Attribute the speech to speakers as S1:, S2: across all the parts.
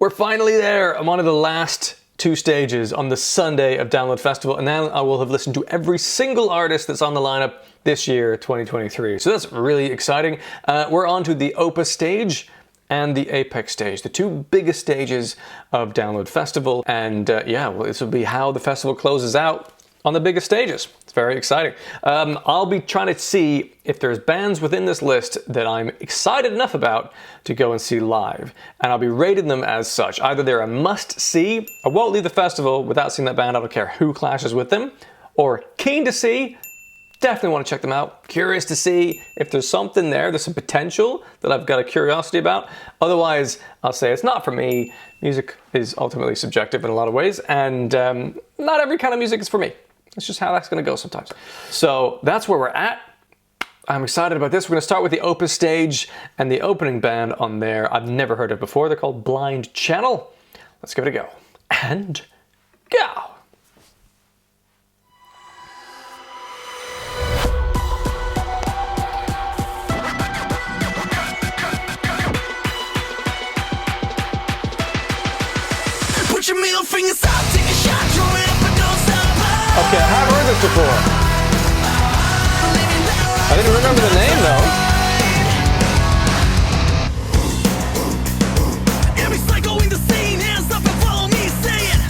S1: We're finally there. I'm on to the last two stages on the Sunday of Download Festival, and now I will have listened to every single artist that's on the lineup this year, 2023. So that's really exciting. We're on to the OPUS stage and the Apex stage, the two biggest stages of Download Festival. And yeah, well, this will be how the festival closes out on the biggest stages. It's very exciting. I'll be trying to see if there's bands within this list that I'm excited enough about to go and see live. And I'll be rating them as such. Either they're a must-see, I won't leave the festival without seeing that band, I don't care who clashes with them, or keen to see, definitely want to check them out. Curious to see if there's something there's some potential that I've got a curiosity about. Otherwise, I'll say it's not for me. Music is ultimately subjective in a lot of ways, and not every kind of music is for me. It's just how that's going to go sometimes. So that's where we're at. I'm excited about this. We're going to start with the OPUS stage and the opening band on there I've never heard of before. They're called Blind Channel. Let's give it a go. And go!
S2: Put your middle fingers up, take a shot, throw it up and don't stop.
S1: Okay, I have heard this before. I didn't remember the name though.
S2: Every psycho in the scene, hands up and follow me, say it.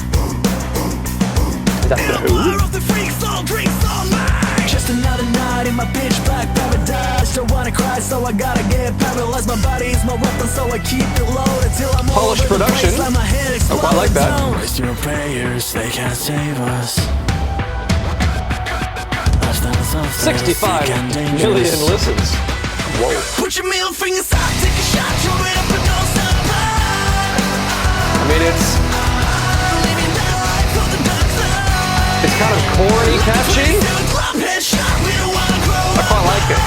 S1: That's the Who?
S2: Of the freaks, all drinks, all mine. Just another night in my pitch black paradise. Don't wanna cry, so I gotta get paralyzed. My body is my weapon, so I keep it loaded till I'm
S1: Polish production. Oh, I like that.
S2: Waste your prayers, they can't save us.
S1: 65 million listens. Whoa.
S2: Put your middle fingers up, take a shot, throw it up and don't stop.
S1: I mean, it's kind of corny, catchy. I quite like it.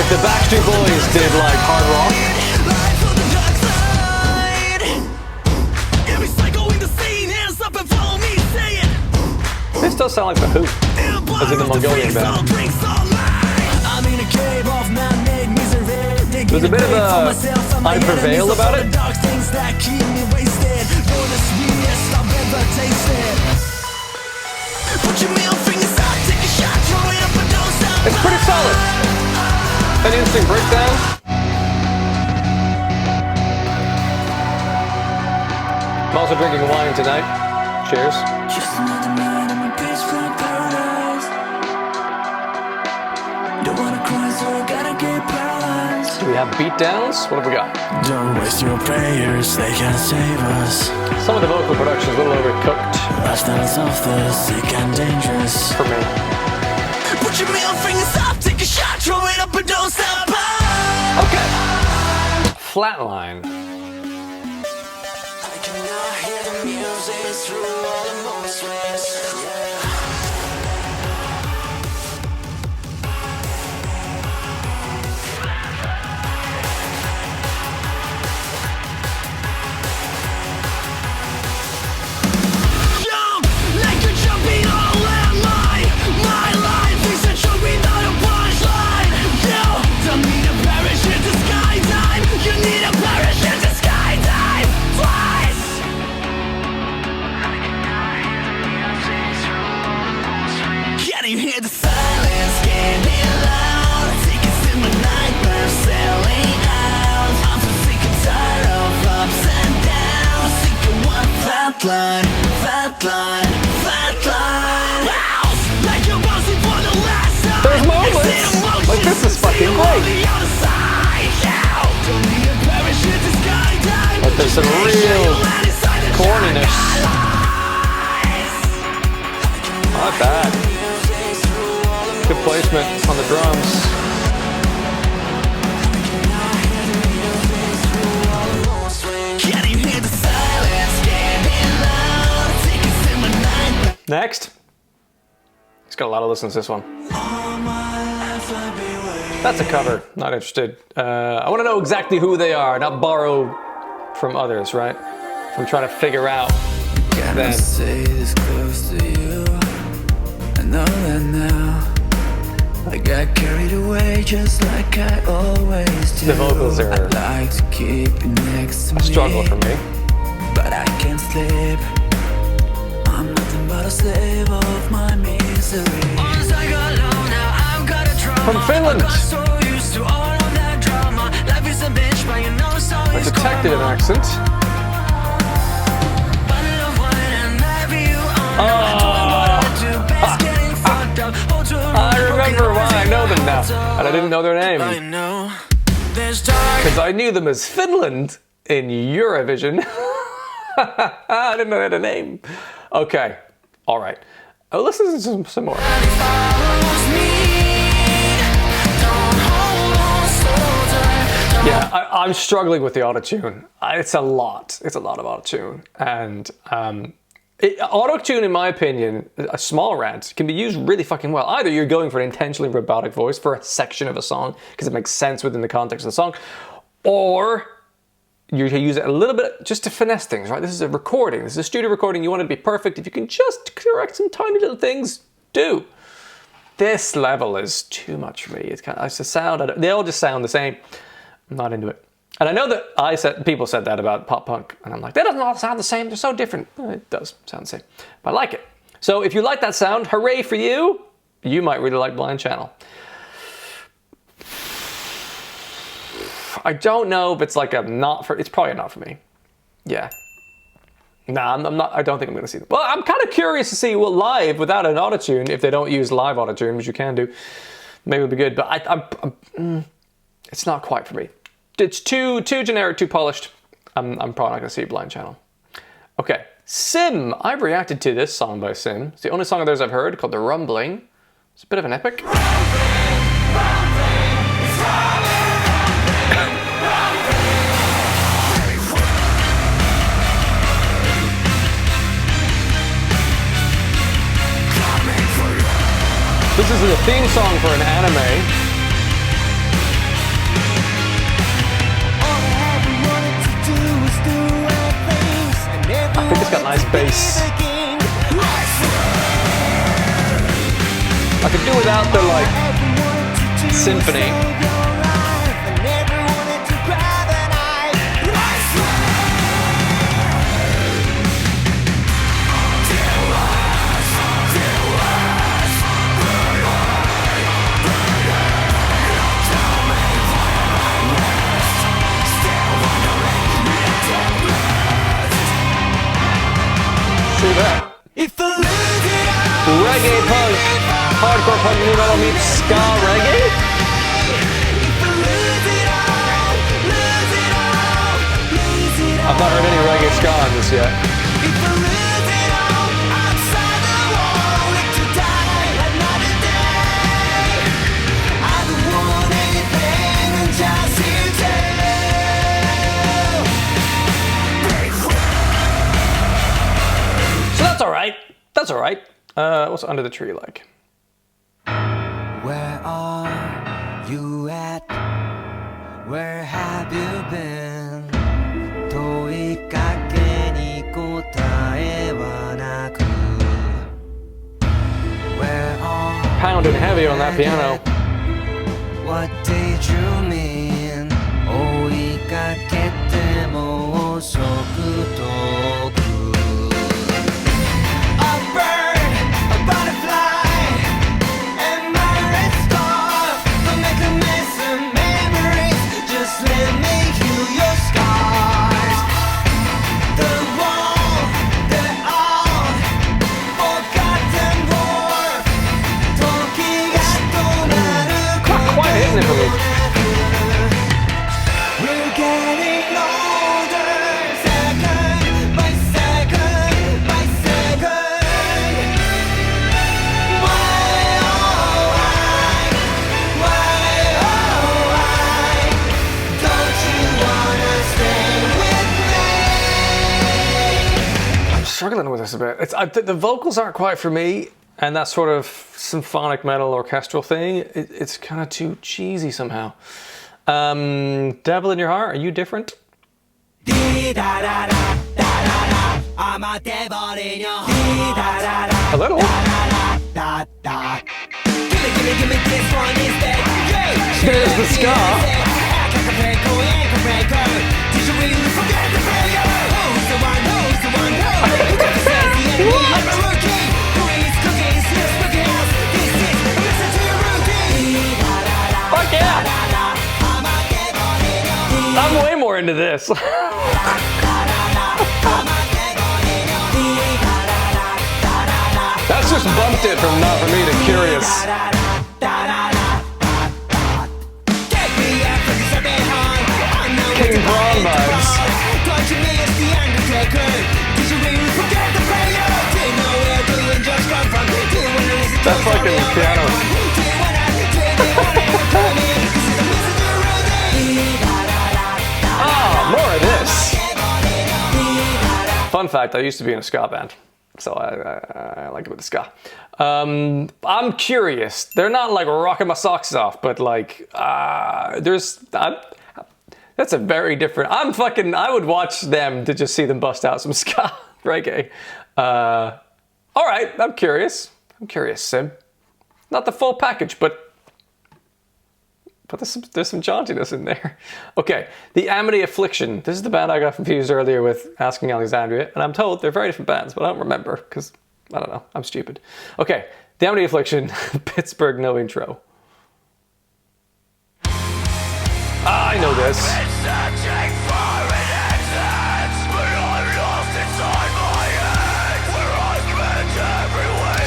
S1: If the Backstreet Boys did like hard rock, they still sound like the Who, as in the Mongolian band. There's a bit of a Prevail about it. It's pretty solid. An interesting breakdown. I'm also drinking wine tonight. Cheers.
S2: Just another night in my pitch black paradise. Don't wanna cry, so I gotta get paralyzed.
S1: Do we have beatdowns? What have we got?
S2: Don't waste your prayers, they can't save us.
S1: Some of the vocal production is a little overcooked.
S2: Lifestyles of the sick and dangerous.
S1: For me.
S2: Put your middle fingers up, take a shot, throw it up and don't stop.
S1: Okay. Flatline.
S2: I cannot hear the music through all the emotions. Jump like you're jumping all in my life is a joke without a punchline. You don't need a parachute to skydive. You need a parachute to skydive twice. Can you hear the silence getting loud? Tickets to my nightmare selling out. I'm so sick and tired of ups and downs. Sick of one flat line. Wow, like you're bouncing for the last time.
S1: There's moments like this is fucking great. But there's some real corniness. Not bad. Good placement on the drums. Next. He's got a lot of listens, this one. That's a cover. Not interested. I want to know exactly who they are, not borrow from others, right? I'm trying to figure out. Then.
S2: Say this close to you. I know that now. I got carried away just like I always do.
S1: The vocals are
S2: I'd like to keep you next to
S1: a struggle
S2: me,
S1: for me.
S2: but I can't sleep. I'm nothing but a slave of my misery.
S1: From Finland. A detective accent. I remember why I know them now, and I didn't know their name. Because I knew them as Finland in Eurovision. I didn't know they had a name. Okay, all right. Oh, let's listen to some more. Yeah, I'm struggling with the autotune. It's a lot. It's a lot of autotune. And autotune, in my opinion, a small rant, can be used really fucking well. Either you're going for an intentionally robotic voice for a section of a song because it makes sense within the context of the song, or you use it a little bit just to finesse things, right? This is a recording. This is a studio recording. You want it to be perfect. If you can just correct some tiny little things, do. This level is too much for me. It's kind of, it's a sound. They all just sound the same. I'm not into it. And I know that people said that about pop punk, and I'm like, that doesn't all sound the same. They're so different. It does sound the same, but I like it. So if you like that sound, hooray for you. You might really like Blind Channel. I don't know if it's like it's probably not for me. Yeah. Nah, I'm not, I don't think I'm going to see them. Well, I'm kind of curious to see what live without an autotune, if they don't use live autotune, which you can do, maybe it'll be good, but it's not quite for me. It's too generic, too polished. I'm probably not going to see Blind Channel. Okay, Sim. I've reacted to this song by Sim. It's the only song of theirs I've heard, called The Rumbling. It's a bit of an epic. This is the theme song for an anime. I think it's got nice bass. I could do without the like symphony. See that? Reggae punk, hardcore punk, new metal meets ska reggae. I've not heard any reggae ska on this yet. So that's all right. That's all right. What's Under the Tree like?
S2: Where are you at? Where have you been? Where are
S1: Pounding heavy on that piano.
S2: What did you mean? 追いかけても遅く遠く A bird, a butterfly, and my red scarf. Don't make a mess of memories. Just let me heal your scars. The wall, the old, forgotten war. Toki ga tomaru.
S1: Not quite hitting it for me.
S2: We're getting older, second by second by second. Why, oh, why, don't you wanna stay with me?
S1: I'm struggling with this a bit. The vocals aren't quite for me, and that sort of symphonic metal orchestral thing, it's kind of too cheesy somehow. Devil in Your Heart, are you different?
S2: I'm a devil in your heart.
S1: A little.
S2: Give it
S1: There's the ska. Fuck yeah! I'm way more into this. That's just bumped it from not for me to curious. King Braun vibes. That fucking piano. Oh, more of this. Fun fact, I used to be in a ska band. So I like it with the ska. I'm curious. They're not like rocking my socks off, but like that's a very different. I would watch them to just see them bust out some ska reggae. All right, I'm curious. Sim. Not the full package, but there's some jauntiness in there. Okay, the Amity Affliction. This is the band I got confused earlier with Asking Alexandria, and I'm told they're very different bands, but I don't remember because I don't know. I'm stupid. Okay, the Amity Affliction. Pittsburgh, no intro. I know this.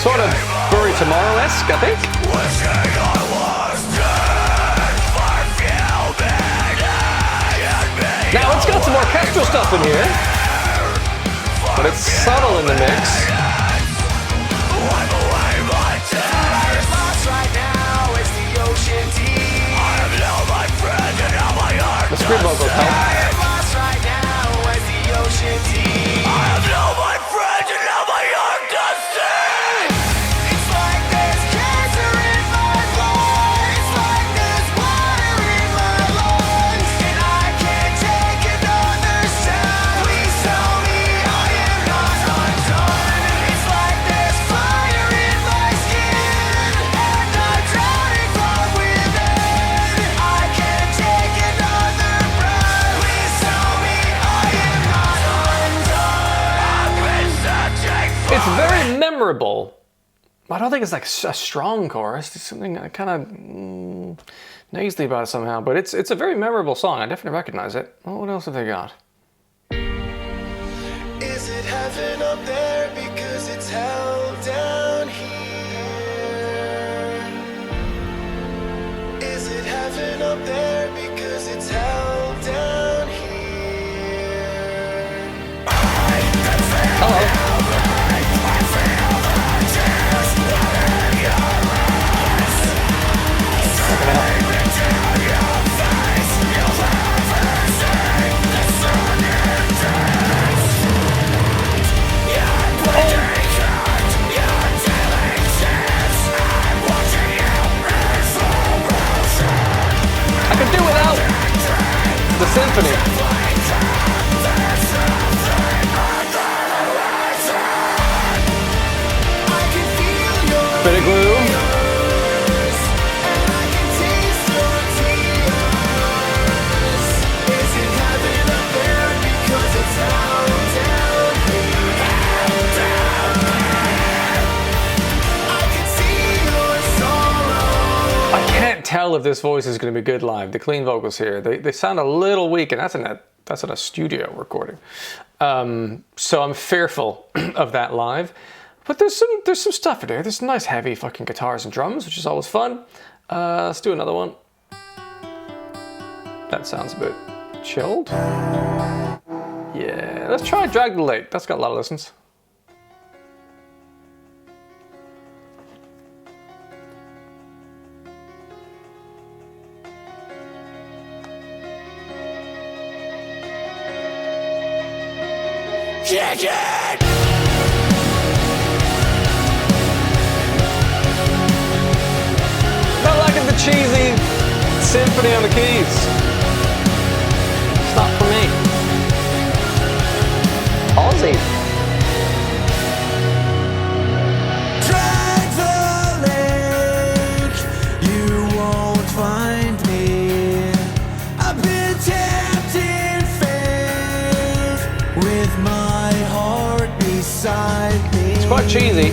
S1: Sort of Bury Tomorrow-esque, I think. Now it's got some orchestral stuff in here, but it's subtle in the mix. The scream vocals help. It's very memorable. I don't think it's like a strong chorus. It's something kind of nasally about it somehow, but it's a very memorable song. I definitely recognize it. Well, what else have they got?
S3: Is it heaven up there because it's hell down here? Is it heaven up there because it's hell down here?
S1: Hello. I could do without the symphony. Bit of glue. Tell if this voice is going to be good live. The clean vocals here, they sound a little weak, and that's in a studio recording. So I'm fearful of that live. But there's some stuff in there. There's some nice heavy fucking guitars and drums, which is always fun. Let's do another one. That sounds a bit chilled. Yeah, let's try Drag the Lake. That's got a lot of listens.
S3: Kick it!
S1: Not liking the cheesy symphony on the keys. It's not for me. Aussie.
S3: Drag the lake with my heart beside me.
S1: It's quite cheesy.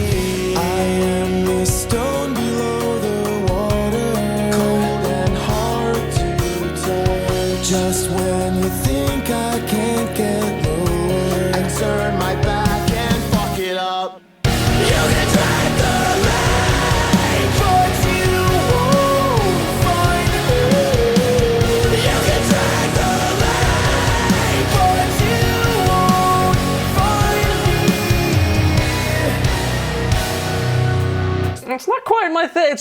S3: I am the stone below the water, cold and hard to touch. Just when you think I can't get lower, I turn my back and fuck it up. You can drag the line, but you won't find me. You can drag the line, but you won't find me.
S1: It's not quite my thing.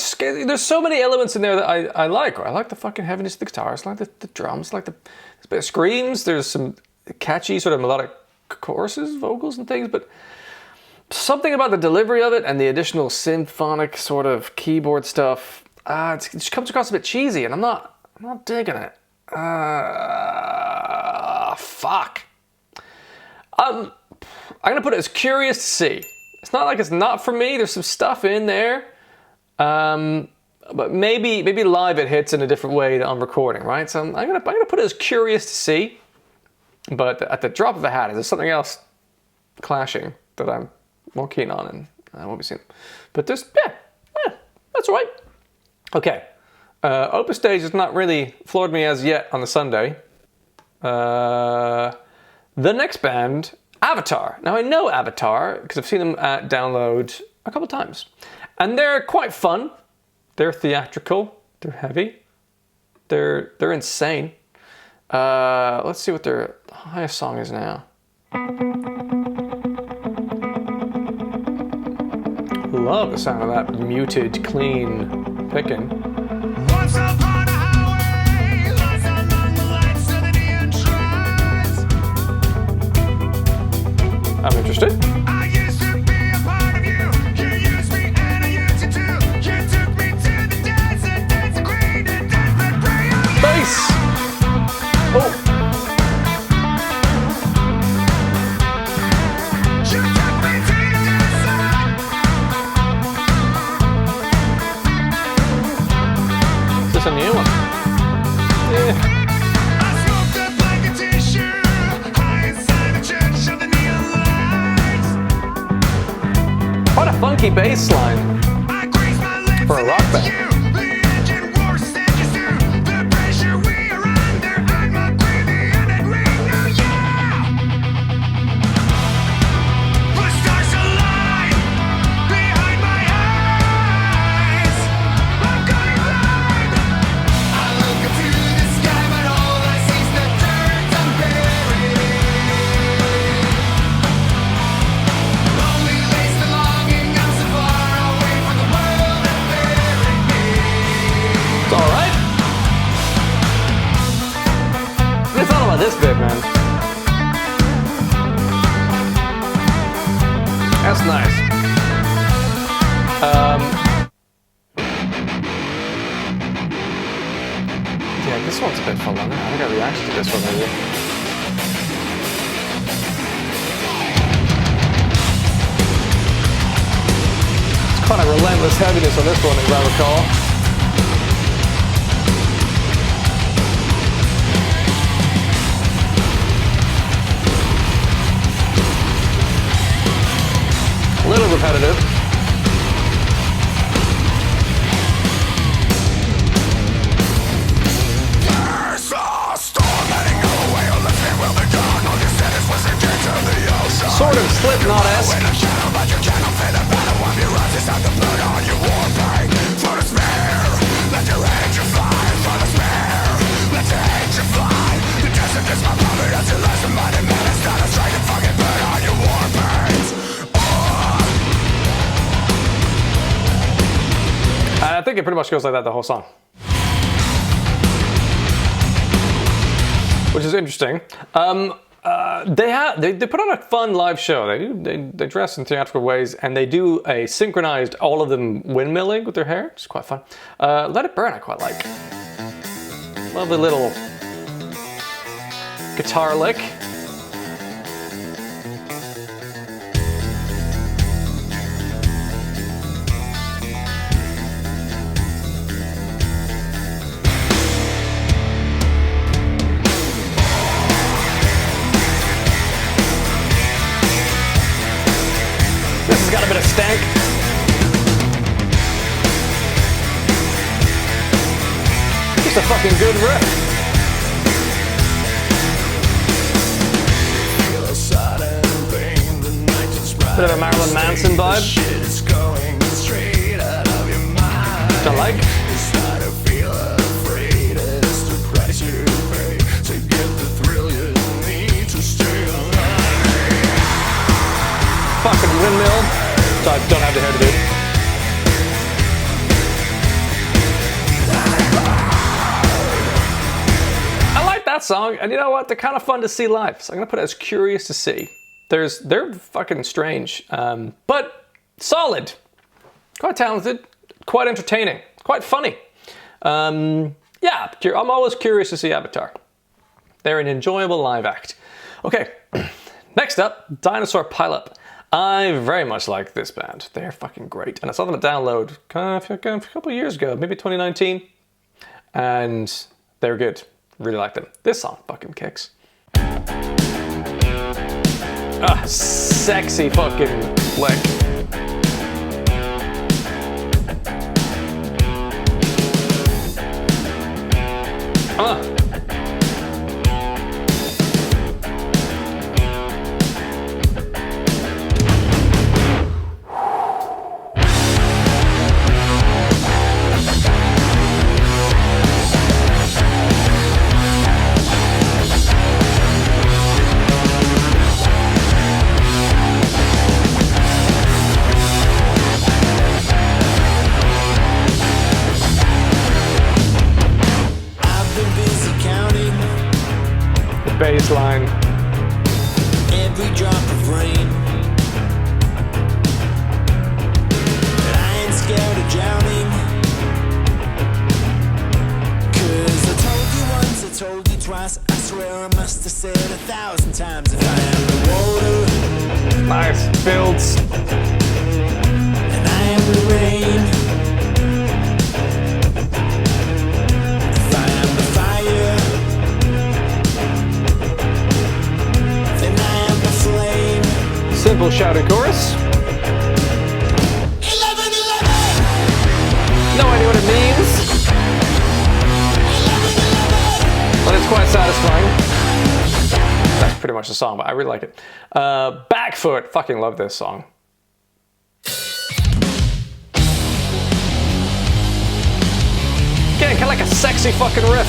S1: There's so many elements in there that I like. I like the fucking heaviness of the guitars. I like the drums. I like there's a bit of screams. There's some catchy sort of melodic choruses, vocals and things. But something about the delivery of it and the additional symphonic sort of keyboard stuff, it just comes across a bit cheesy, and I'm not digging it. Fuck. I'm gonna put it as curious to see. It's not like it's not for me. There's some stuff in there, but maybe live it hits in a different way than on recording, right? So I'm gonna put it as curious to see. But at the drop of a hat, is there something else clashing that I'm more keen on, and I won't be seeing. But this, yeah, that's all right. Okay, Opus Stage has not really floored me as yet on the Sunday. The next band, Avatar. Now I know Avatar because I've seen them at Download a couple times, and they're quite fun. They're theatrical. They're heavy. They're insane. Let's see what their highest song is now. Love the sound of that muted, clean picking.
S2: Once upon a highway, lost along the lights of the neon tribes.
S1: I'm interested.
S2: I used to be a part of you. You used me and I used you too. You took me to the desert, that's a green and desperate prey.
S1: Bass! Oh!
S2: You took me to the desert.
S1: Is this a new one? Yeah.
S2: I smoked up like a tissue, high inside the church of the neon lights.
S1: Quite a funky bass line.
S2: I grease my lips
S1: For a rock
S2: against
S1: band.
S2: you. The engine roars stenches through the pressure we are under. I'm a greedy and a green new yeah. The stars align behind my eyes. I'm going blind. I look up to the sky, but all I see is the dirt I'm buried. Lonely lays the longing. I'm so far away from the world that buried me.
S1: It's alright. It's all about this bit, man. That's nice. Yeah, this one's a bit fun. I think I reacted to this one maybe. It's quite a relentless heaviness on this one, as I recall. A little repetitive. Sort of Slipknot-esque. And I think it pretty much goes like that the whole song. Which is interesting. They put on a fun live show. They dress in theatrical ways, and they do a synchronized, all of them windmilling with their hair. It's quite fun. Let It Burn I quite like. Lovely little guitar lick. stank. Just a fucking good riff. Bit of a Marilyn Manson vibe. Which I like. Fucking windmill. So I don't have the hair to do. I like that song, and you know what? They're kind of fun to see live. So I'm gonna put it as curious to see. They're fucking strange, but solid. Quite talented, quite entertaining, quite funny. Yeah, I'm always curious to see Avatar. They're an enjoyable live act. Okay, next up, Dinosaur Pile-Up. I very much like this band. They're fucking great. And I saw them at Download a couple of years ago, maybe 2019. And they're good. Really like them. This song fucking kicks. Ah, sexy fucking lick. Baseline.
S3: Every drop of rain. But I ain't scared of drowning. 'Cause I told you once, I told you twice. I swear I must have said 1,000 times. If I am the water,
S1: Nice builds.
S3: and I am the rain. If I am the fire, then I am the flame.
S1: Simple shouted chorus.
S3: 11-11.
S1: No idea what it means, but it's quite satisfying. That's pretty much the song, but I really like it. Backfoot. Fucking love this song. Again, kind of like a sexy fucking riff.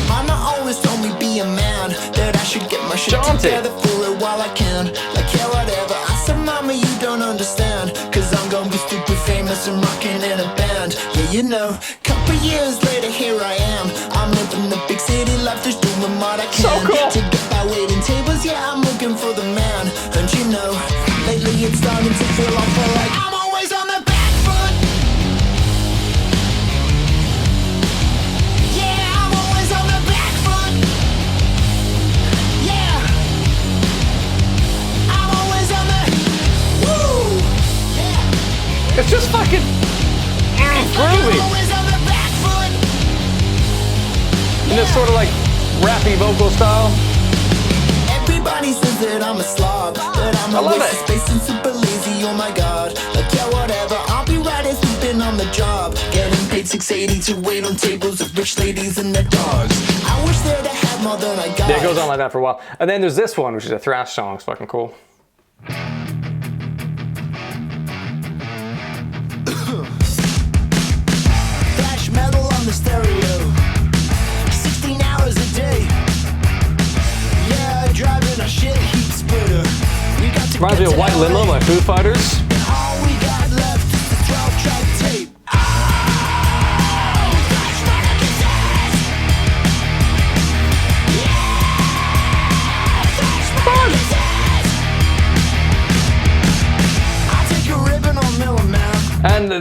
S3: Mama always told me be a man, that I should get my shit
S1: Jaunty.
S3: together, fool it while I can. Like yeah, whatever. I said, Mama, you don't understand, 'cause I'm gonna be stupid famous and rocking in a band. Yeah, you know, couple years later, here I am. I'm living the big city life, just doing what I can.
S1: So cool.
S3: To get by waiting tables, yeah, I'm looking for the man. And you know, lately it's starting to feel awful like I'm always on the back foot. Yeah, I'm always on the back foot. Yeah, I'm always on the woo. Yeah,
S1: It's just fucking
S3: I'm
S1: groovy.
S3: always on the back foot.
S1: In this sort of like rappy vocal style.
S3: Everybody says that I'm a slob, that I'm
S1: I
S3: a
S1: love
S3: waste
S1: it.
S3: of space and super lazy. Oh my god, like yeah, whatever. I'll be right as we've been on the job, getting paid $6.80 to wait on tables of rich ladies and their dogs. I wish that I had more than I got.
S1: Yeah, it goes on like that for a while. And then there's this one, which is a thrash song. It's fucking cool.
S3: Thrash metal on the stereo, 16 hours a day. Yeah, driving a shit heap splitter. We got to
S1: Reminds me
S3: get
S1: of
S3: to
S1: White
S3: LA.
S1: Limo by Foo Fighters.
S3: All we got left is the 12-track tape. I'll take a ribbon or mill 'em now.
S1: And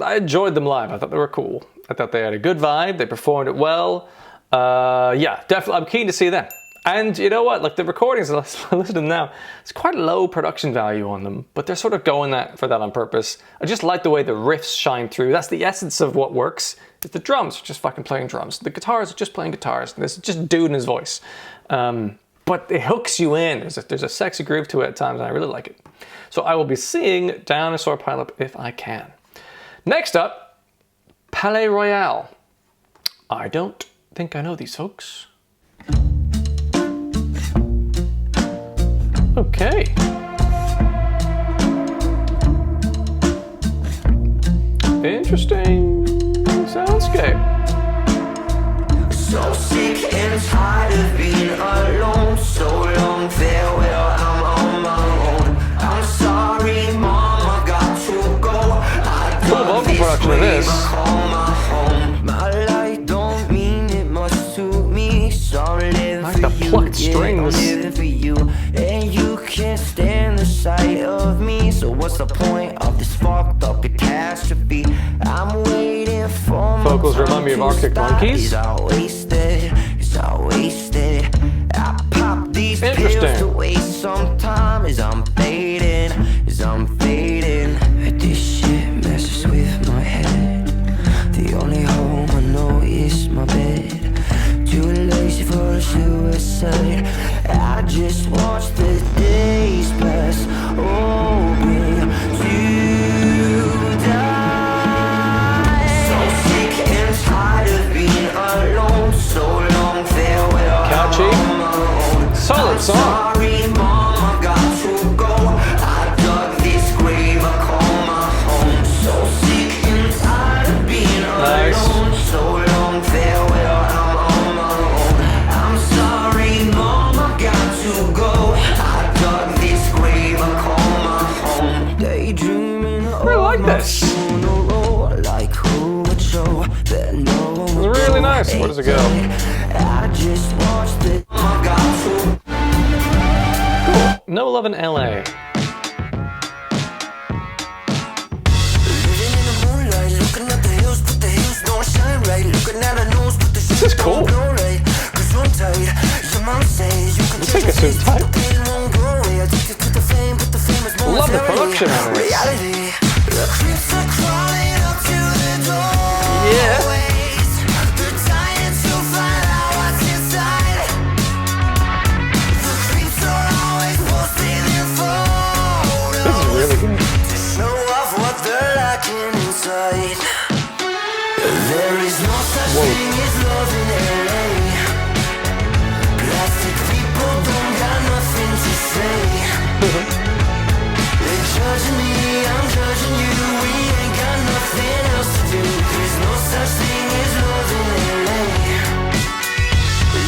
S1: I enjoyed them live. I thought they were cool. I thought they had a good vibe. They performed it well. Yeah, definitely. I'm keen to see them. And you know what? Like the recordings, I listen to them now. It's quite low production value on them, but they're sort of going for that on purpose. I just like the way the riffs shine through. That's the essence of what works. Is the drums are just fucking playing drums. The guitars are just playing guitars. And there's just dude in his voice. but it hooks you in. There's a sexy groove to it at times, and I really like it. So I will be seeing Dinosaur Pile-Up if I can. Next up, Palaye Royale. I don't think I know these folks. Okay. Interesting soundscape.
S2: So sick and tired of being alone. So long farewell, I'm on my own. I'm sorry, mom, I got to go. I
S1: Cool vocal production of this.
S2: My life don't mean it much to me. So I'm living
S1: Like
S2: for
S1: the
S2: you.
S1: plucked
S2: Yeah, I'm
S1: strings.
S2: living for you. And you can't stand the sight of me. So what's the point of this fucked up catastrophe? I'm waiting for my
S1: Vocals
S2: time
S1: remind me of
S2: to
S1: Arctic
S2: stop.
S1: Monkeys.
S2: Is I wasted? Is I wasted? I pop these pills
S1: Interesting.
S2: to waste some time. As I'm fading, as I'm fading. This shit messes with my head. The only home I know is my bed. Too lazy for a suicide. I just watch the days pass, hoping to die. So sick and tired of being alone. So long farewell.
S1: Catchy.
S2: I'm on my own.
S1: Solid song.
S2: Sorry, mom, I got to go. I dug this grave, I call my home. So sick and tired of being
S1: Nice.
S2: alone. So long farewell, I'm on my own. I'm sorry, mom, I got to go. I dug this grave, I call my home. Daydreaming
S1: I like this.
S2: funeral, like who would show that no one
S1: It's
S2: would
S1: really
S2: go.
S1: nice. Where does it go?
S2: I just watched it. I got to.
S1: No Love in LA.
S2: Living in the moonlight, looking at the hills, but the hills don't shine right. Looking at her nose, but the
S1: This is cool.
S2: don't blow right. 'Cause one tight, your mom says you can
S1: Looks like a suit type.
S2: the pain won't go away. Addicted to the fame, but the fame is more
S1: Love the production on this.
S2: reality. The creeps are crawling up to the door.
S1: Yeah.
S2: They're dying to find out what's inside. The creeps are always posting their photos.
S1: This is really good.
S2: To show off what they're lacking inside. There is no such thing as love in LA. Plastic people don't got nothing to say. They're judging me, I'm judging you. We ain't got nothing else to do. There's no such thing as love in LA.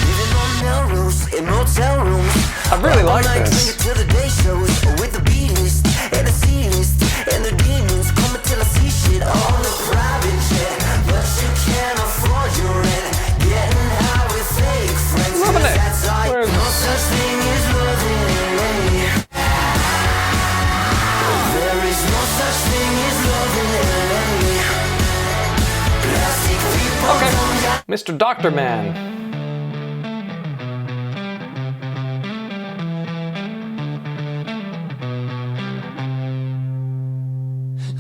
S2: Living on Melrose in motel rooms.
S1: I really like
S2: All night
S1: this.
S2: drinking till the day shows with the B list and the C list and the demons coming till I see shit on the private jet. But you can't afford your rent. Getting high with fake friends.
S1: Loving it.
S2: That's right.
S1: Where's-
S2: No such thing as love in LA. There is no such thing as love in LA. Plastic people
S1: Okay.
S2: don't got
S1: Mr. Doctor Man.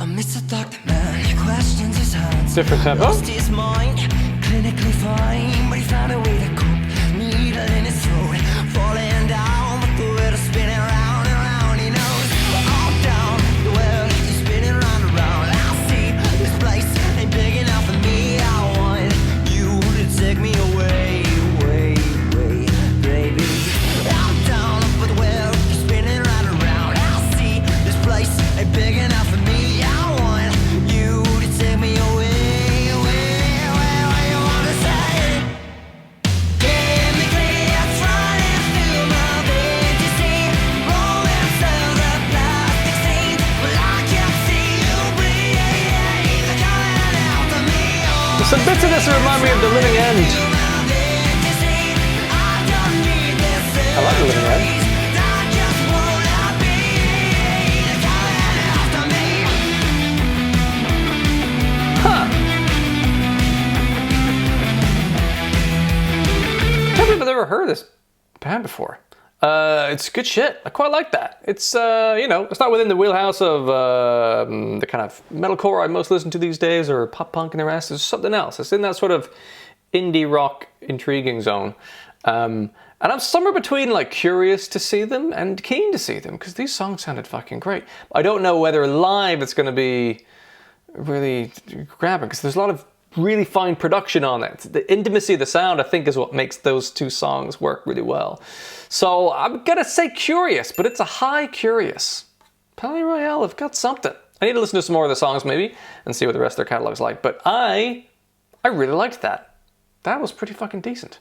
S2: I miss a doctor man, he questions his hands.
S1: Different tempo.
S2: Lost his mind, clinically fine, but he found a way to cope. Needle in his throat, falling down, but the world is spinning round and round. He knows all down, the world is spinning round and round. I see this place ain't big enough for me. I want you to take me away, away, away, baby. I'm down, but the world is spinning round and round. I see this place ain't big enough for me. I want you to take me away, away, away, away. You wanna say it? Give me clear, trying through my fantasy. Rolling through the plastic scene. Well, I can see you breathe. They're coming out of me. Oh,
S1: Some bits of this remind me of The Living End.
S2: my fantasy. I don't need this.
S1: I like The Living End.
S2: I just wanna be. They're coming after me.
S1: Huh. I can't believe I've never heard of this band before. It's good shit. I quite like that. It's, it's not within the wheelhouse of the kind of metalcore I most listen to these days, or pop punk and the rest. It's something else. It's in that sort of indie rock intriguing zone. And I'm somewhere between like curious to see them and keen to see them because these songs sounded fucking great. I don't know whether live it's going to be really grabbing because there's a lot of really fine production on it. The intimacy of the sound, I think, is what makes those two songs work really well. So I'm going to say curious, but it's a high curious. Palaye Royale have got something. I need to listen to some more of the songs maybe and see what the rest of their catalog's like. But I really liked that. That was pretty fucking decent.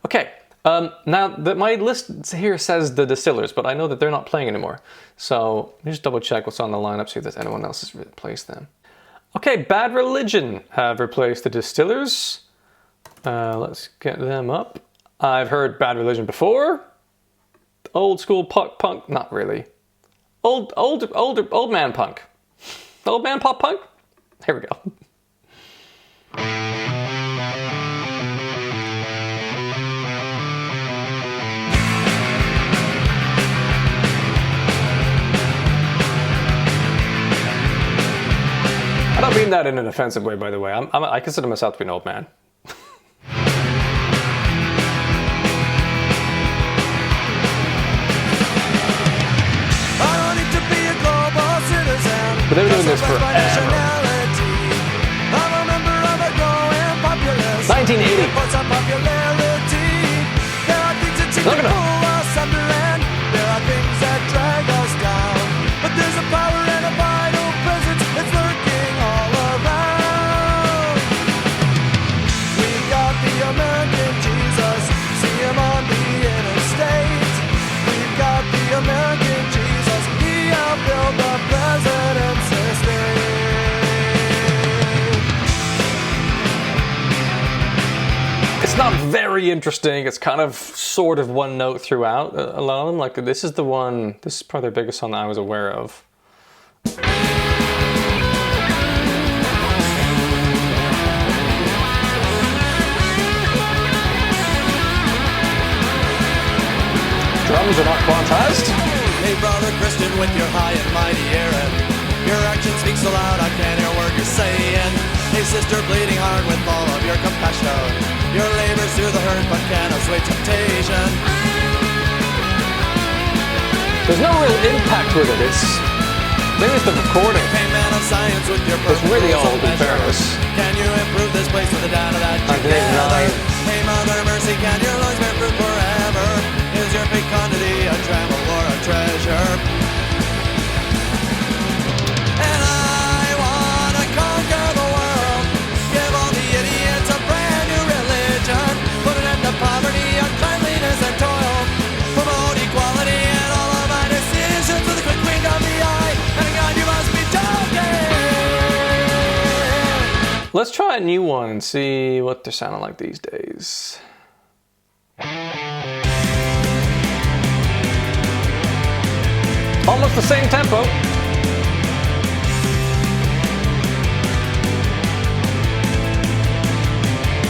S1: Okay. Now, my list here says the Distillers, but I know that they're not playing anymore. So let me just double check what's on the lineup, see if there's anyone else has replaced them. Okay, Bad Religion have replaced the Distillers. Let's get them up. I've heard Bad Religion before. Old school punk, not really. Old man punk. Old man pop punk? Here we go. I don't mean that in an offensive way, by the way. I consider myself to be an old man. But they've been doing this forever. 1980. Look at them.
S3: There are things that drag us down, but there's a power and a vital presence that's lurking all around. We got the American Jesus, see him on the interstate. We've got the American Jesus, he helped build the president's estate.
S1: It's not very interesting. It's kind of sort of one note throughout a lot of them. Like this is probably their biggest song that I was aware of. Drums are not quantized.
S3: Hey brother Christian with your high and mighty Aaron, your action speaks so loud I can't hear a word you're saying. Hey sister bleeding hard with all of your compassion, your labors through the hurt but can't assuage temptation.
S1: There's no real impact with it. Maybe it's the recording.
S3: Hey man of science with your
S1: It's really old in fairness.
S3: Can you improve this place with the data that you gather? Hey mother mercy, can your lungs bear fruit forever? Is your fecundity a travel or a treasure? And I wanna conquer the world, give all the idiots a brand new religion, put an end to poverty, uncleanliness and toil, promote equality and all of my decisions with a quick wink of the eye, and God you must be joking.
S1: Let's try a new one and see what they're sounding like these days. Almost the same tempo.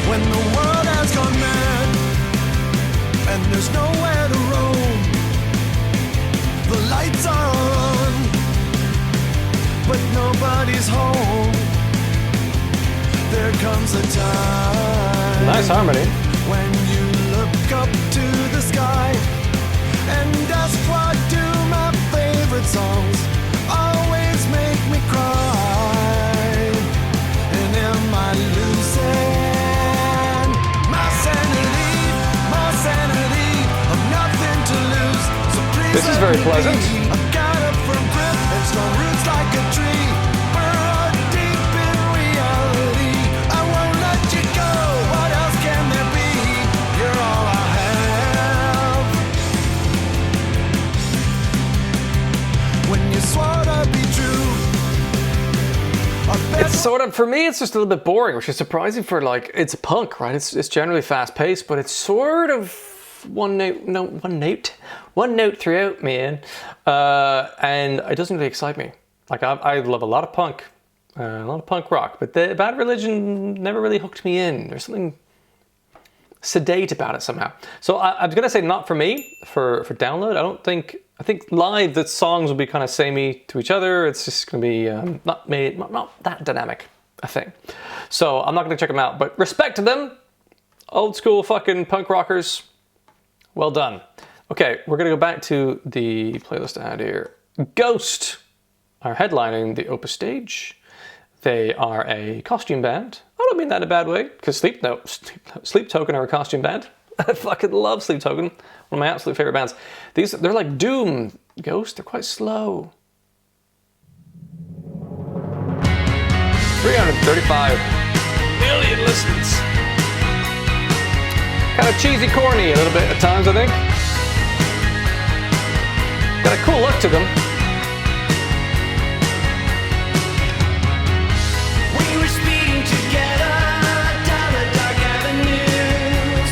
S3: When the world has gone mad and there's nowhere to roam, the lights are on, but nobody's home. There comes a time.
S1: Nice harmony.
S3: When you look up to the sky and ask what do my favorite songs always make me cry. And am I losing my sanity of nothing to lose? So please
S1: This is very pleasant.
S3: I've got a firm grip and strong roots like a tree. We're deep in reality. I won't let you go. What else can there be? You're all I have. When you swore to be true,
S1: It's sort of, for me, it's just a little bit boring, which is surprising for like, it's punk, right? It's generally fast paced, but it's sort of one note throughout, man. And it doesn't really excite me. Like I love a lot of punk rock, but the Bad Religion never really hooked me in. There's something sedate about it somehow. So I'm gonna say not for me, for download. I think live the songs will be kind of samey to each other. It's just gonna be not that dynamic a thing. So I'm not gonna check them out, but respect to them. Old school fucking punk rockers. Well done. Okay, we're gonna go back to the playlist I had here. Ghost are headlining the Opus stage. They are a costume band. I don't mean that in a bad way, because Sleep Token are a costume band. I fucking love Sleep Token. One of my absolute favorite bands. They're like Doom. Ghost, they're quite slow. 335 million listens. Kind of cheesy, corny a little bit at times, I think. Got a cool look to them.
S2: We were speeding together down the dark avenues,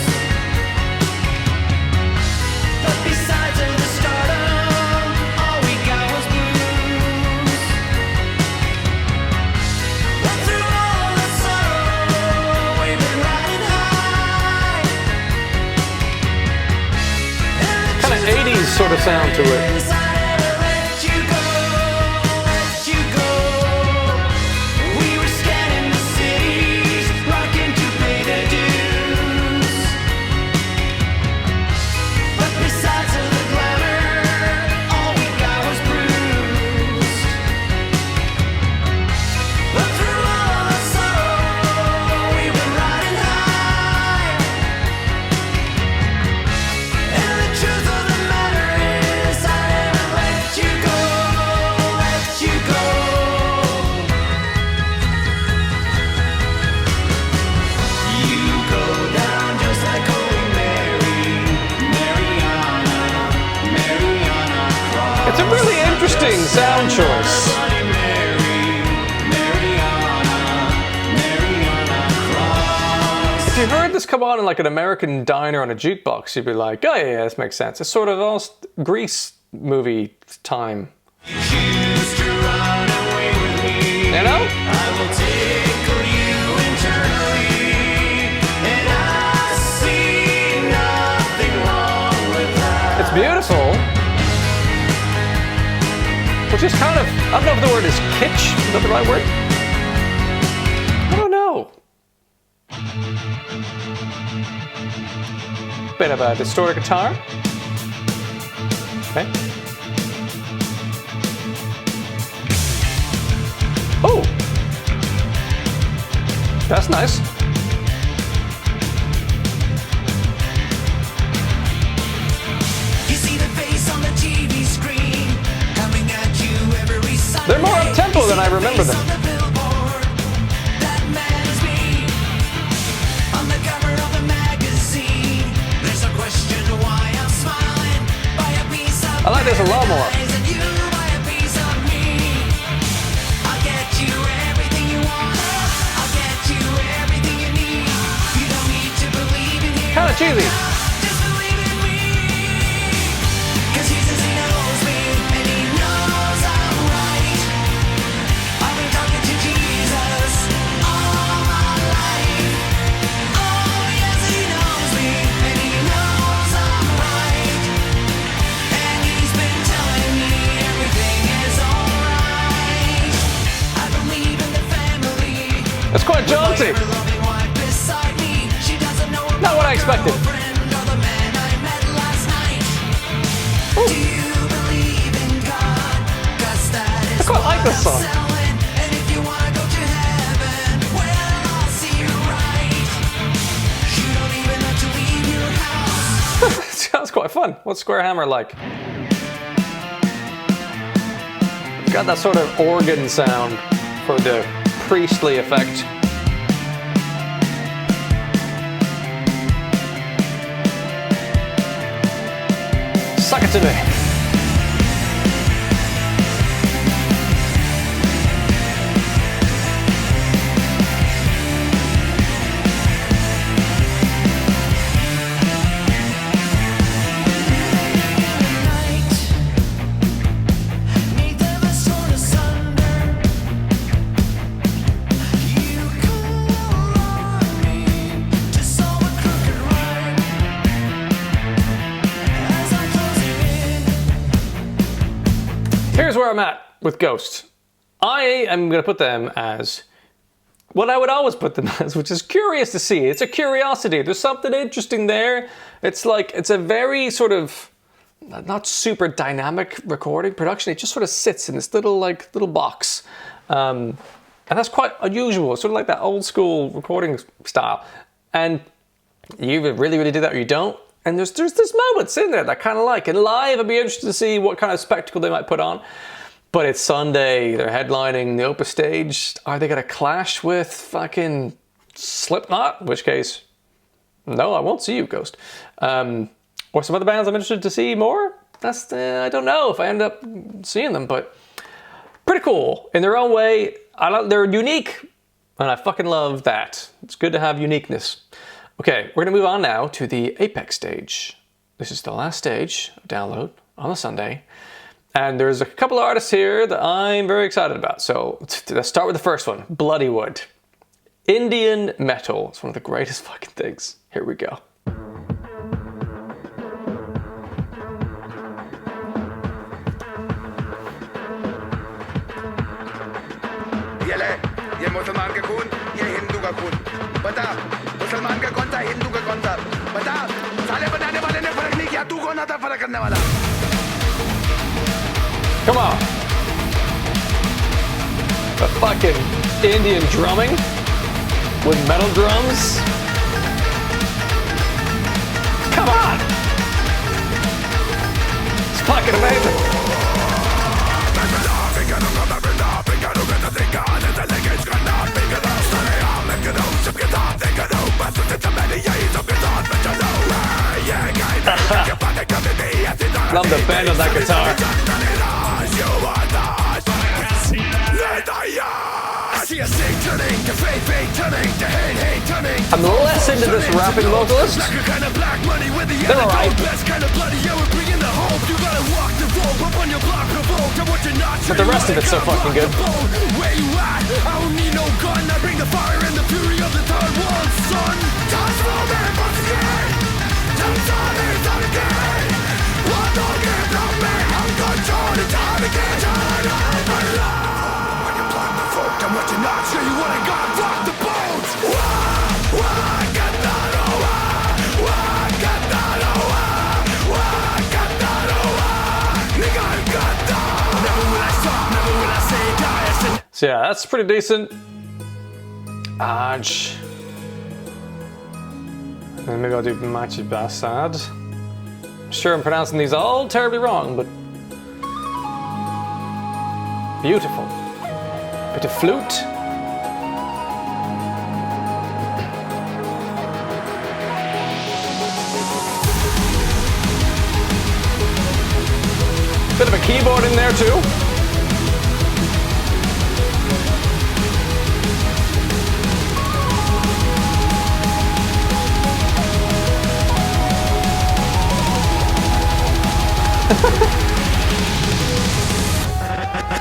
S2: but besides of the stardom, all we got was blues. But through all the sorrow, we've been riding high.
S1: Kind of 80s sort of sound to it. It's a really interesting sound choice. If you heard this come on in like an American diner on a jukebox, you'd be like, oh yeah, this makes sense. It's sort of almost Grease movie time. You know? It's beautiful. Which is kind of, I don't know if the word is kitsch, is that the right word? I don't know. Bit of a distorted guitar. Okay. Oh! That's nice. They're more up-tempo than I remember them. I like this a lot more. Kind of cheesy. It's quite jaunty. Not what I expected. Ooh. I quite like this song. Sounds quite fun. What's Square Hammer like? It's got that sort of organ sound for the priestly effect. Suck it to me. Here's where I'm at with Ghost. I am going to put them as what I would always put them as, which is curious to see. It's a curiosity. There's something interesting there. It's like, it's a very sort of, not super dynamic recording production. It just sort of sits in this little box. And that's quite unusual, sort of like that old school recording style. And you either really do that or you don't. And there's moments in there that I kind of like. And live, I'd be interested to see what kind of spectacle they might put on. But it's Sunday, they're headlining the OPUS stage. Are they going to clash with fucking Slipknot? In which case, no, I won't see you, Ghost. Or some other bands I'm interested to see more. That's, I don't know if I end up seeing them, but pretty cool in their own way. They're unique, and I fucking love that. It's good to have uniqueness. Okay, we're gonna move on now to the Apex stage. This is the last stage of Download on a Sunday. And there's a couple of artists here that I'm very excited about. So let's start with the first one, Bloodywood. Indian metal. It's one of the greatest fucking things. Here we go.
S4: ये मुसलमान का खून ये हिंदू का खून बता मुसलमान का कौन था हिंदू का कौन था बता साले बनाने वाले ने फर्क नहीं किया तू कौन था फर्क करने वाला
S1: Come on. The fucking Indian drumming with metal drums. Come on. It's fucking amazing. Love the bend on that guitar. I'm less into this rapping vocalist. They're alright. But the rest of it's so fucking good. So yeah, that's pretty decent. Aj. And maybe I'll do Machi Basad. I'm sure I'm pronouncing these all terribly wrong, but beautiful. Bit of flute. Bit of a keyboard in there too.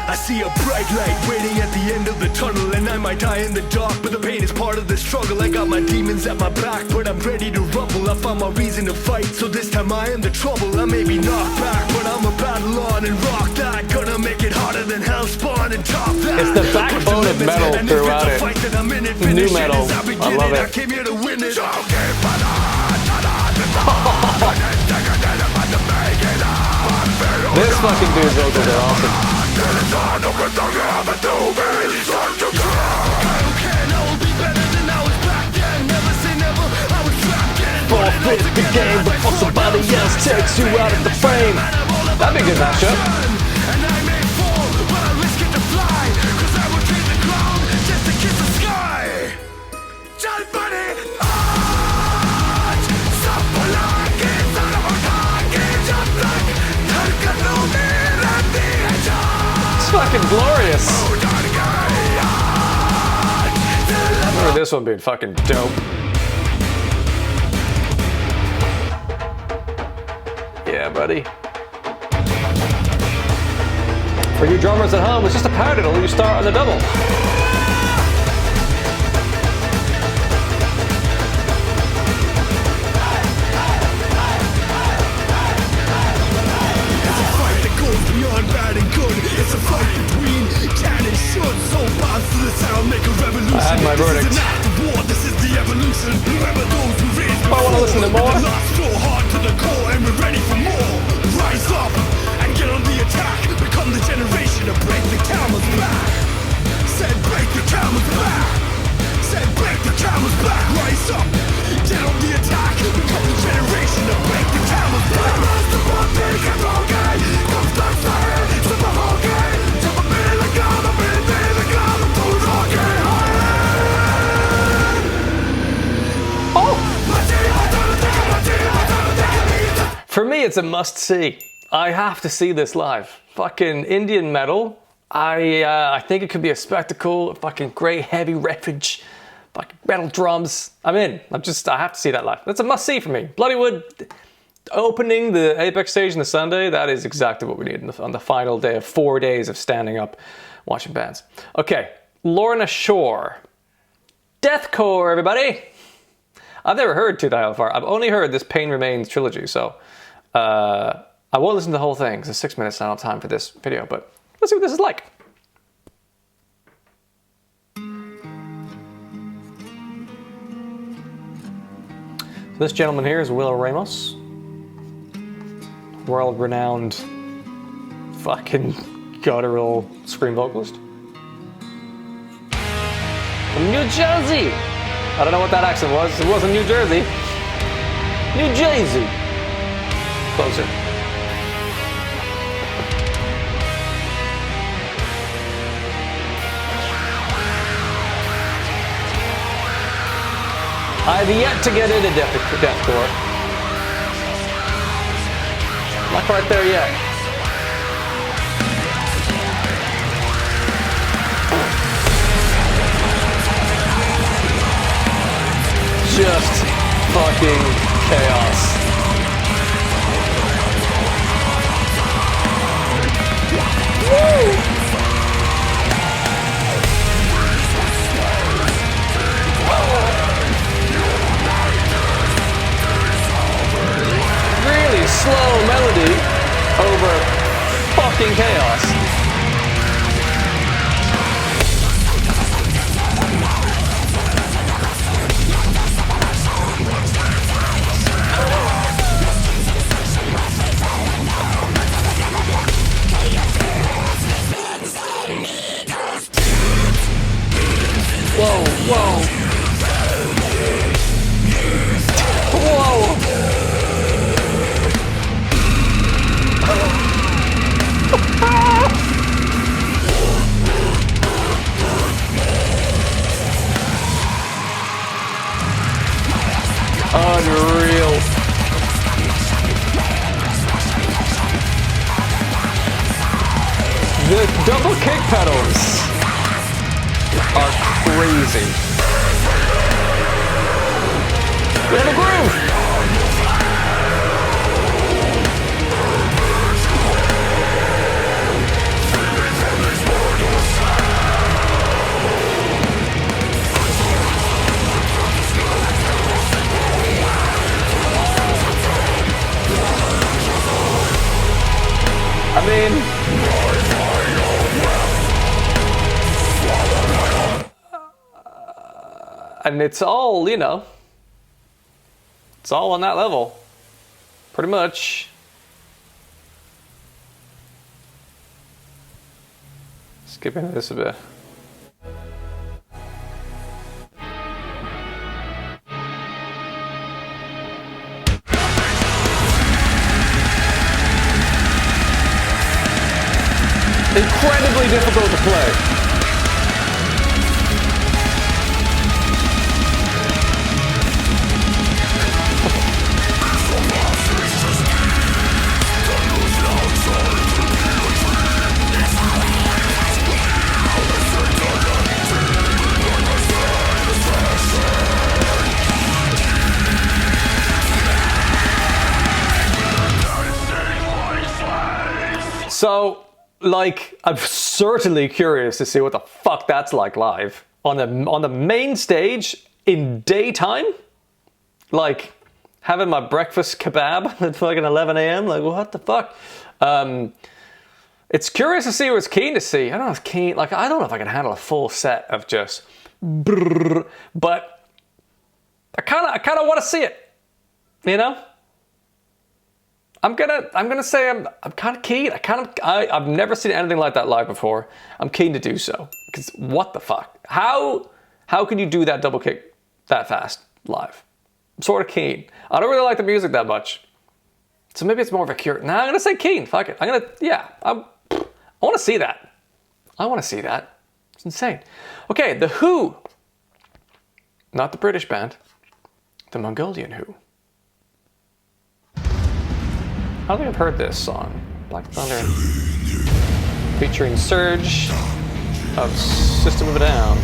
S5: I see a bright light waiting at the end of the tunnel, and I might die in the dark, but the pain is part of the struggle. I got my demons at my back, but I'm ready to rumble. I found my reason to fight, so this time I am the trouble. I may be knocked back, but I'm a battle on and rock that. Gonna make it harder than hell spawn and top that.
S1: It's the backbone of metal throughout it. New metal, I love it. This fucking dude's vocals are awesome. 4-5 the game before somebody else takes you out of the frame. That'd be a good matchup. It's fucking glorious. I remember this one being fucking dope. Yeah, buddy. For you drummers at home, it's just a paradiddle. You start on the double.
S5: It's a fight that goes beyond bad and good. It's a fight between can and should. So bounce to the sound, make a revolution.
S1: I had my verdict.
S5: This is an act of war. This is the evolution. Remember those who raised
S1: I wanna listen to more.
S5: Lost so hard to the core and we're ready for more. Rise up and get on the attack. Become the generation to break the camel's back. Said break the camel's back. Said break the camel's back. Rise up, get on the attack. Become the generation to break the camel's back. Master one day can roll guy. Come start fire. Super whole game. Jump a bit like God. A bit like God. I'm full rocket.
S1: For me, it's a must-see. I have to see this live. Fucking Indian metal. I think it could be a spectacle. Fucking great heavy riffage. Fucking metal drums. I'm in. I have to see that live. That's a must-see for me. Bloodywood opening the Apex stage on the Sunday. That is exactly what we need on the final day of 4 days of standing up, watching bands. Okay, Lorna Shore. Deathcore, everybody. I've never heard To Die Hellfire. I've only heard this Pain Remains trilogy, so I won't listen to the whole thing because it's 6 minutes and I don't have time for this video, but let's see what this is like. So this gentleman here is Will Ramos, world-renowned fucking guttural scream vocalist from New Jersey. I don't know what that accent was. It wasn't New Jersey. New Jersey. Closer. I've yet to get into deathcore. Not quite there yet. Just fucking chaos. Woo! Really slow melody over fucking chaos. Whoa, whoa. Whoa. Unreal. The double kick pedals are crazy. We're in a groove. I mean, and it's all, you know, it's all on that level, pretty much. Skip into this a bit. Incredibly difficult to play. So, like, I'm certainly curious to see what the fuck that's like live on the main stage in daytime. Like, having my breakfast kebab at fucking 11 a.m. Like, what the fuck? It's curious to see what's keen to see. I don't know if I don't know if I can handle a full set of just brrr, but I kind of want to see it. You know? I'm gonna say I'm kind of keen. I've never seen anything like that live before. I'm keen to do so. Because what the fuck? How can you do that double kick that fast live? I'm sort of keen. I don't really like the music that much. So maybe it's more of a cure. Nah, I'm gonna say keen. Fuck it. I want to see that. I want to see that. It's insane. Okay, The Who. Not the British band. The Mongolian Who. I don't think I've heard this song. Black Thunder. Featuring Surge of System of a Down.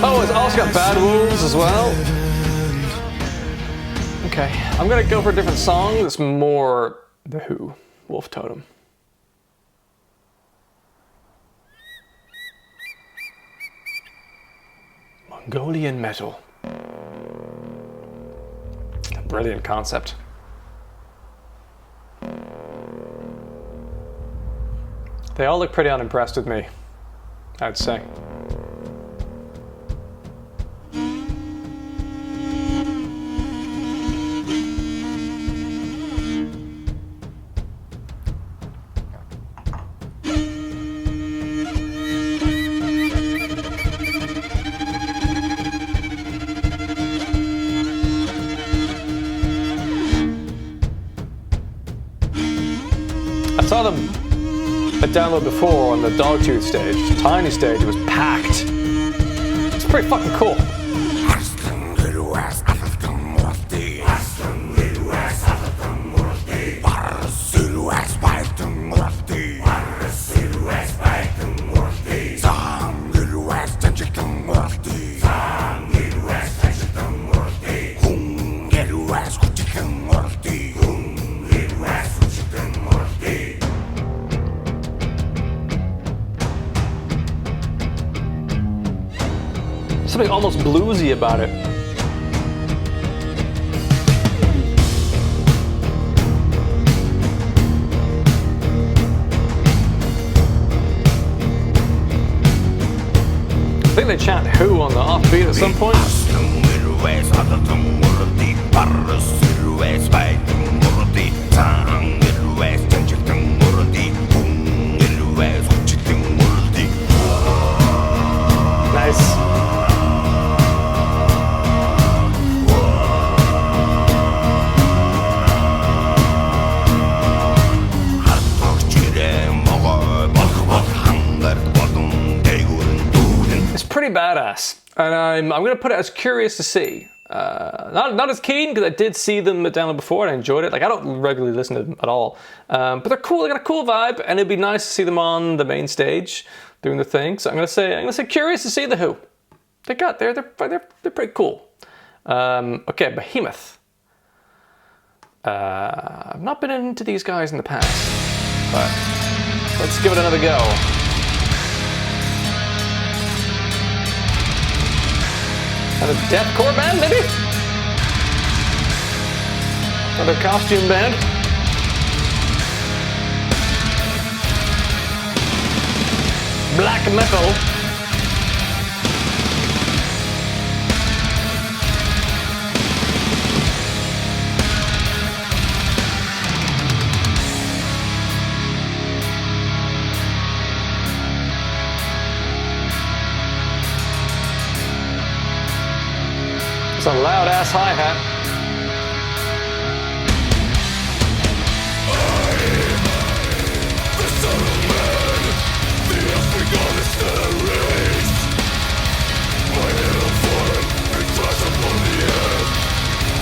S1: Oh, it's also got Bad Wolves as well. Okay, I'm gonna go for a different song that's more The Who, Wolf Totem. Mongolian metal. A brilliant concept. They all look pretty unimpressed with me, I'd say. I saw them at Download before on the Dogtooth stage, tiny stage. It was packed. It's pretty fucking cool. Something almost bluesy about it. I think they chant Who on the offbeat at some point. Nice. Pretty badass, and I'm going to put it as curious to see. Not as keen, because I did see them at Download before and I enjoyed it. Like, I don't regularly listen to them at all, but they're cool. They got a cool vibe, and it'd be nice to see them on the main stage doing the thing. So I'm going to say curious to see The Who. They're pretty cool. Okay, Behemoth. I've not been into these guys in the past, but let's give it another go. Another deathcore band, maybe? Another costume band? Black metal. It's a loud ass hi-hat. The son of man, the Africanist race. My head on fire, and flash upon the earth.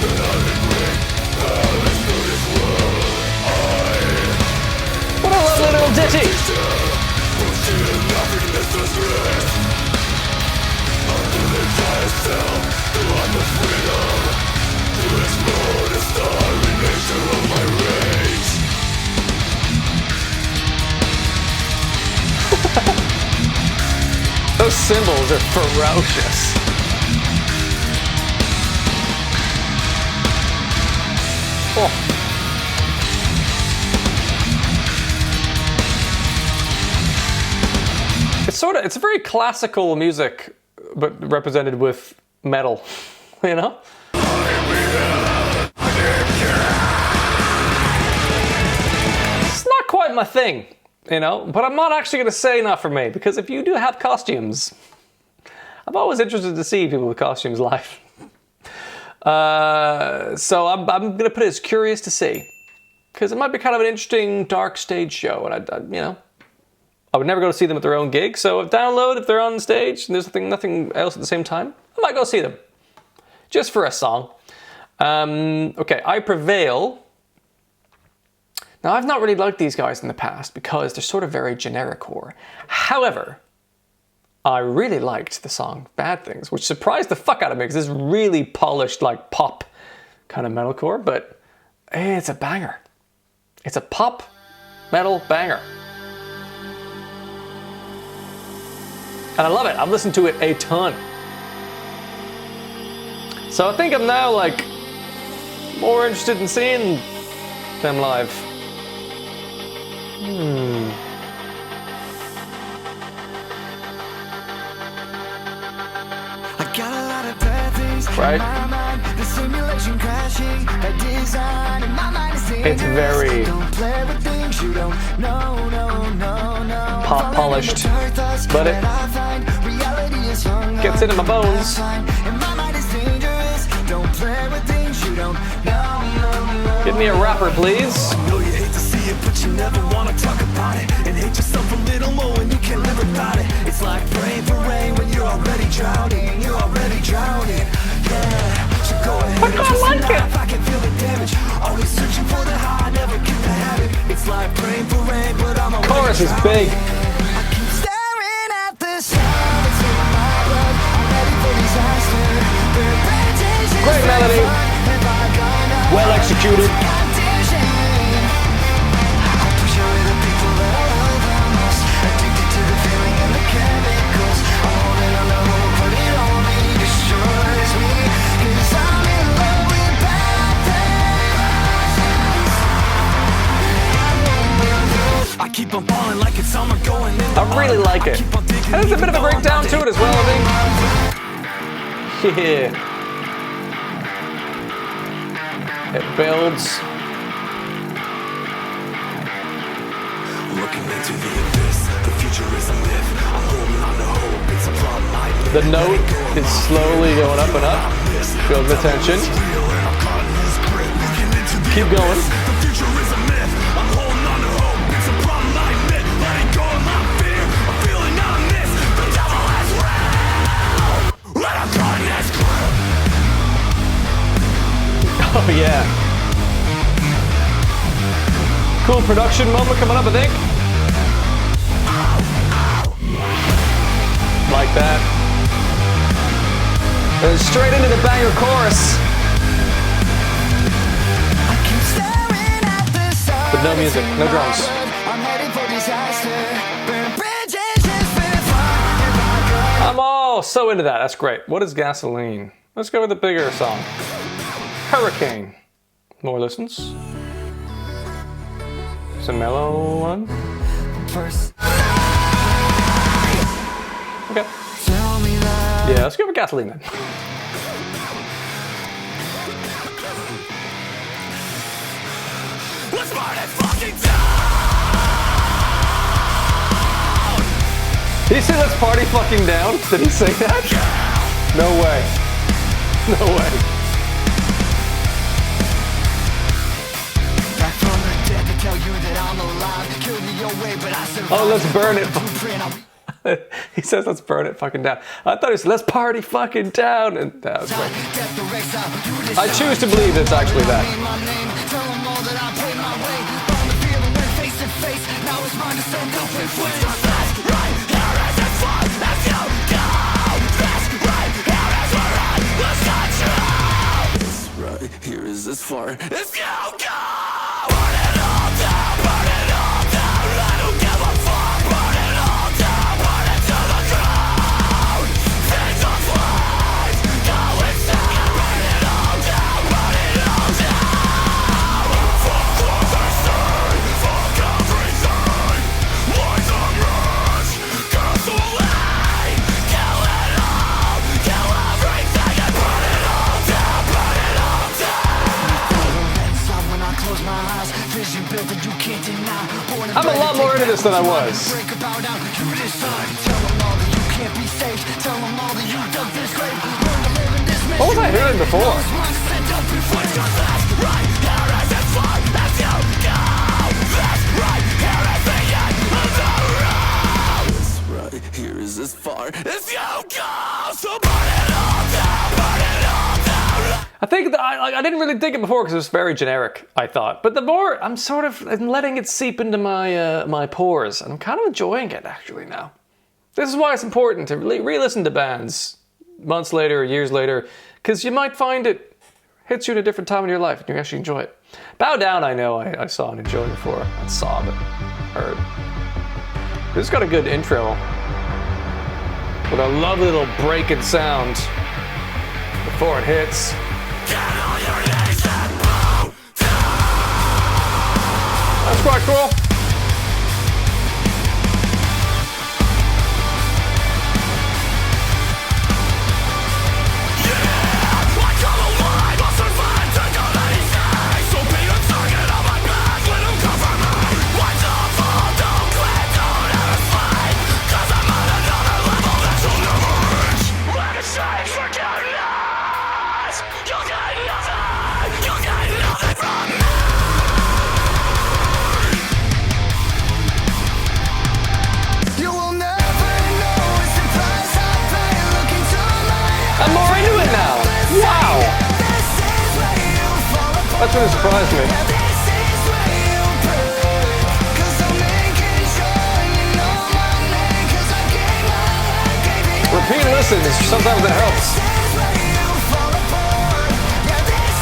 S1: Then I will bring Alice to this world. What a lovely little ditty. those cymbals are ferocious. Oh. It's very classical music, but represented with metal, you know? It's not quite my thing, you know? But I'm not actually gonna say not for me, because if you do have costumes, I'm always interested to see people with costumes live. So I'm gonna put it as curious to see, because it might be kind of an interesting dark stage show, and I you know, I would never go to see them at their own gig. So if they're on stage and there's nothing else at the same time, I might go see them, just for a song. Okay, I Prevail. Now I've not really liked these guys in the past because they're sort of very generic core. However, I really liked the song Bad Things, which surprised the fuck out of me because it's really polished, like pop kind of metalcore, but it's a banger. It's a pop metal banger. And I love it. I've listened to it a ton. So I think I'm now like more interested in seeing them live.
S3: I got a lot of bad things
S1: Right?
S3: in my mind. The simulation crashing, a design in my mind is
S1: It's very
S3: don't play with things you don't know, no.
S1: pop polished, but it
S3: Reality is hung
S1: gets into my bones.
S3: in my mind is dangerous. Don't play with things you don't know.
S1: Give me a rapper, please.
S5: Know you hate to see it, but you never wanna talk about it. And hate yourself a little more when you can't live without it. It's like praying for rain when you're already drowning. You're already drowning. Yeah, so go ahead.
S1: I don't like it.
S5: I can feel the damage. Always searching for the high, never get the habit. It's like praying for rain, but I'm already
S1: Chorus is big.
S3: Staring at the sun, it's in my blood. I'm ready for disaster.
S1: Great melody. Well executed.
S5: I keep on falling like it's summer going in.
S1: I really like it. And there's a bit of a breakdown to it as well, I think. Yeah. It builds.
S5: Looking into the abyss, the future is a myth. I'm holding on to hope, it's a problem I live.
S1: The note is slowly going up and up. Build the tension. Keep going.
S5: The future is a myth. I'm holding on to hope, it's a problem I admit. Letting go of my fear, I'm feeling on this. The devil has realm. Let him run his grip.
S1: Oh yeah. Cool production moment coming up, I think. Like that. And straight into the banger chorus. But no music, no drums. I'm all so into that. That's great. What is Gasoline? Let's go with a bigger song. Hurricane. More listens. It's a mellow one. Okay. Yeah, let's go with Gasoline then.
S5: Let's burn it fucking down.
S1: Did he say let's party fucking down? Did he say that? No way. No way.
S3: Back from the dead to tell you that I'm alive. Killed me your way, but I survived.
S1: Oh, let's burn it. He says let's burn it fucking down. I thought he said let's party fucking down. And that was great. I choose to believe it's actually that.
S5: Right here is as far as you go. Burn it all down, burn it all down. I don't give a fuck. Burn it all down, burn it to the ground.
S1: I'm a lot more into this than I was. What was I hearing before?
S3: This right here is as far as you go. So
S1: I think that I didn't really dig it before because it was very generic, I thought. But the more I'm letting it seep into my my pores, and I'm kind of enjoying it actually now. This is why it's important to re-listen to bands months later, years later, because you might find it hits you at a different time in your life and you actually enjoy it. Bow Down, I know I saw and enjoyed before. I saw, but heard. This has got a good intro with a lovely little breaking sound before it hits. That's quite cool. That's really surprised me. Repeat listens, sometimes it helps.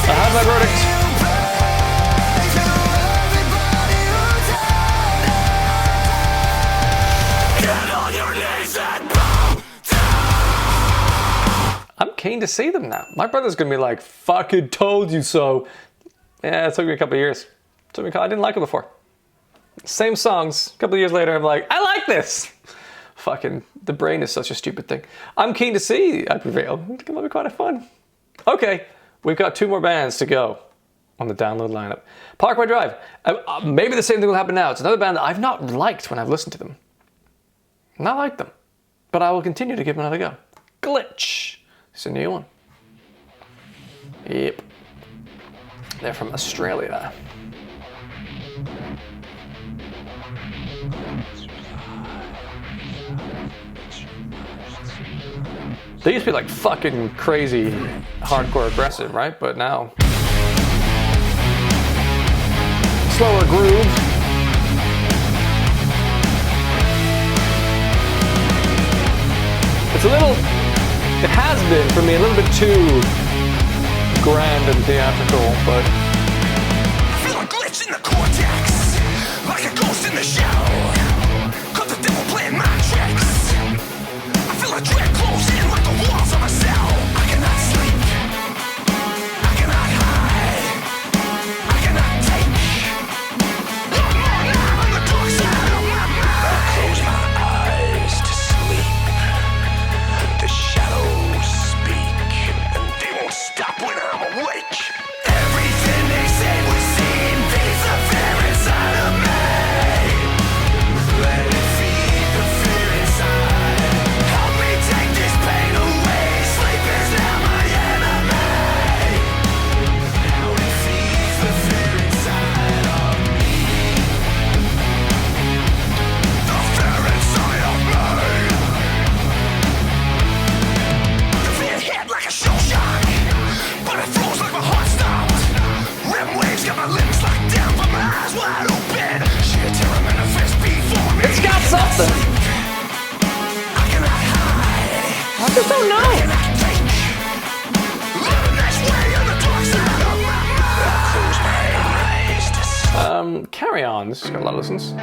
S1: I have my verdict. I'm keen to see them now. My brother's gonna be like, fucking told you so. Yeah, it took me a couple of years. I didn't like it before. Same songs. A couple of years later, I'm like, I like this. Fucking, the brain is such a stupid thing. I'm keen to see Prevail. I think it might be quite fun. Okay, we've got 2 more bands to go on the download lineup. Parkway Drive. Maybe the same thing will happen now. It's another band that I've not liked when I've listened to them. Not liked them. But I will continue to give them another go. Glitch. It's a new one. Yep. They're from Australia. They used to be like fucking crazy, hardcore aggressive, right? But now, slower groove. It's a little, it has been for me a little bit too grand and theatrical, but
S3: I feel a glitch in the cortex, like a ghost in the shadow. Cause the devil playing my tricks. I feel a dread close in like the walls of a cell. I cannot sleep, I cannot hide, I cannot take. One more night on the dark side of my mind. I close my eyes to sleep. The shadows speak, and they won't stop when I'm awake. Everything they say would seem beats the fear inside of me. Let it feed the fear inside. Help me take this pain away. Sleep is now my enemy. Now it feeds the fear inside of me. The fear inside of me. The fear hit like a shell shock, but it froze like my heart stopped. Rim waves got my limbs locked down, but my eyes wide open. Sheer terror manifest before me.
S1: it's got something.
S3: I cannot hide.
S1: I just don't know.
S3: I cannot take. Living this way on the dark side of my mind. I close my eyes to sleep.
S1: Carry On. This has got a lot of listens.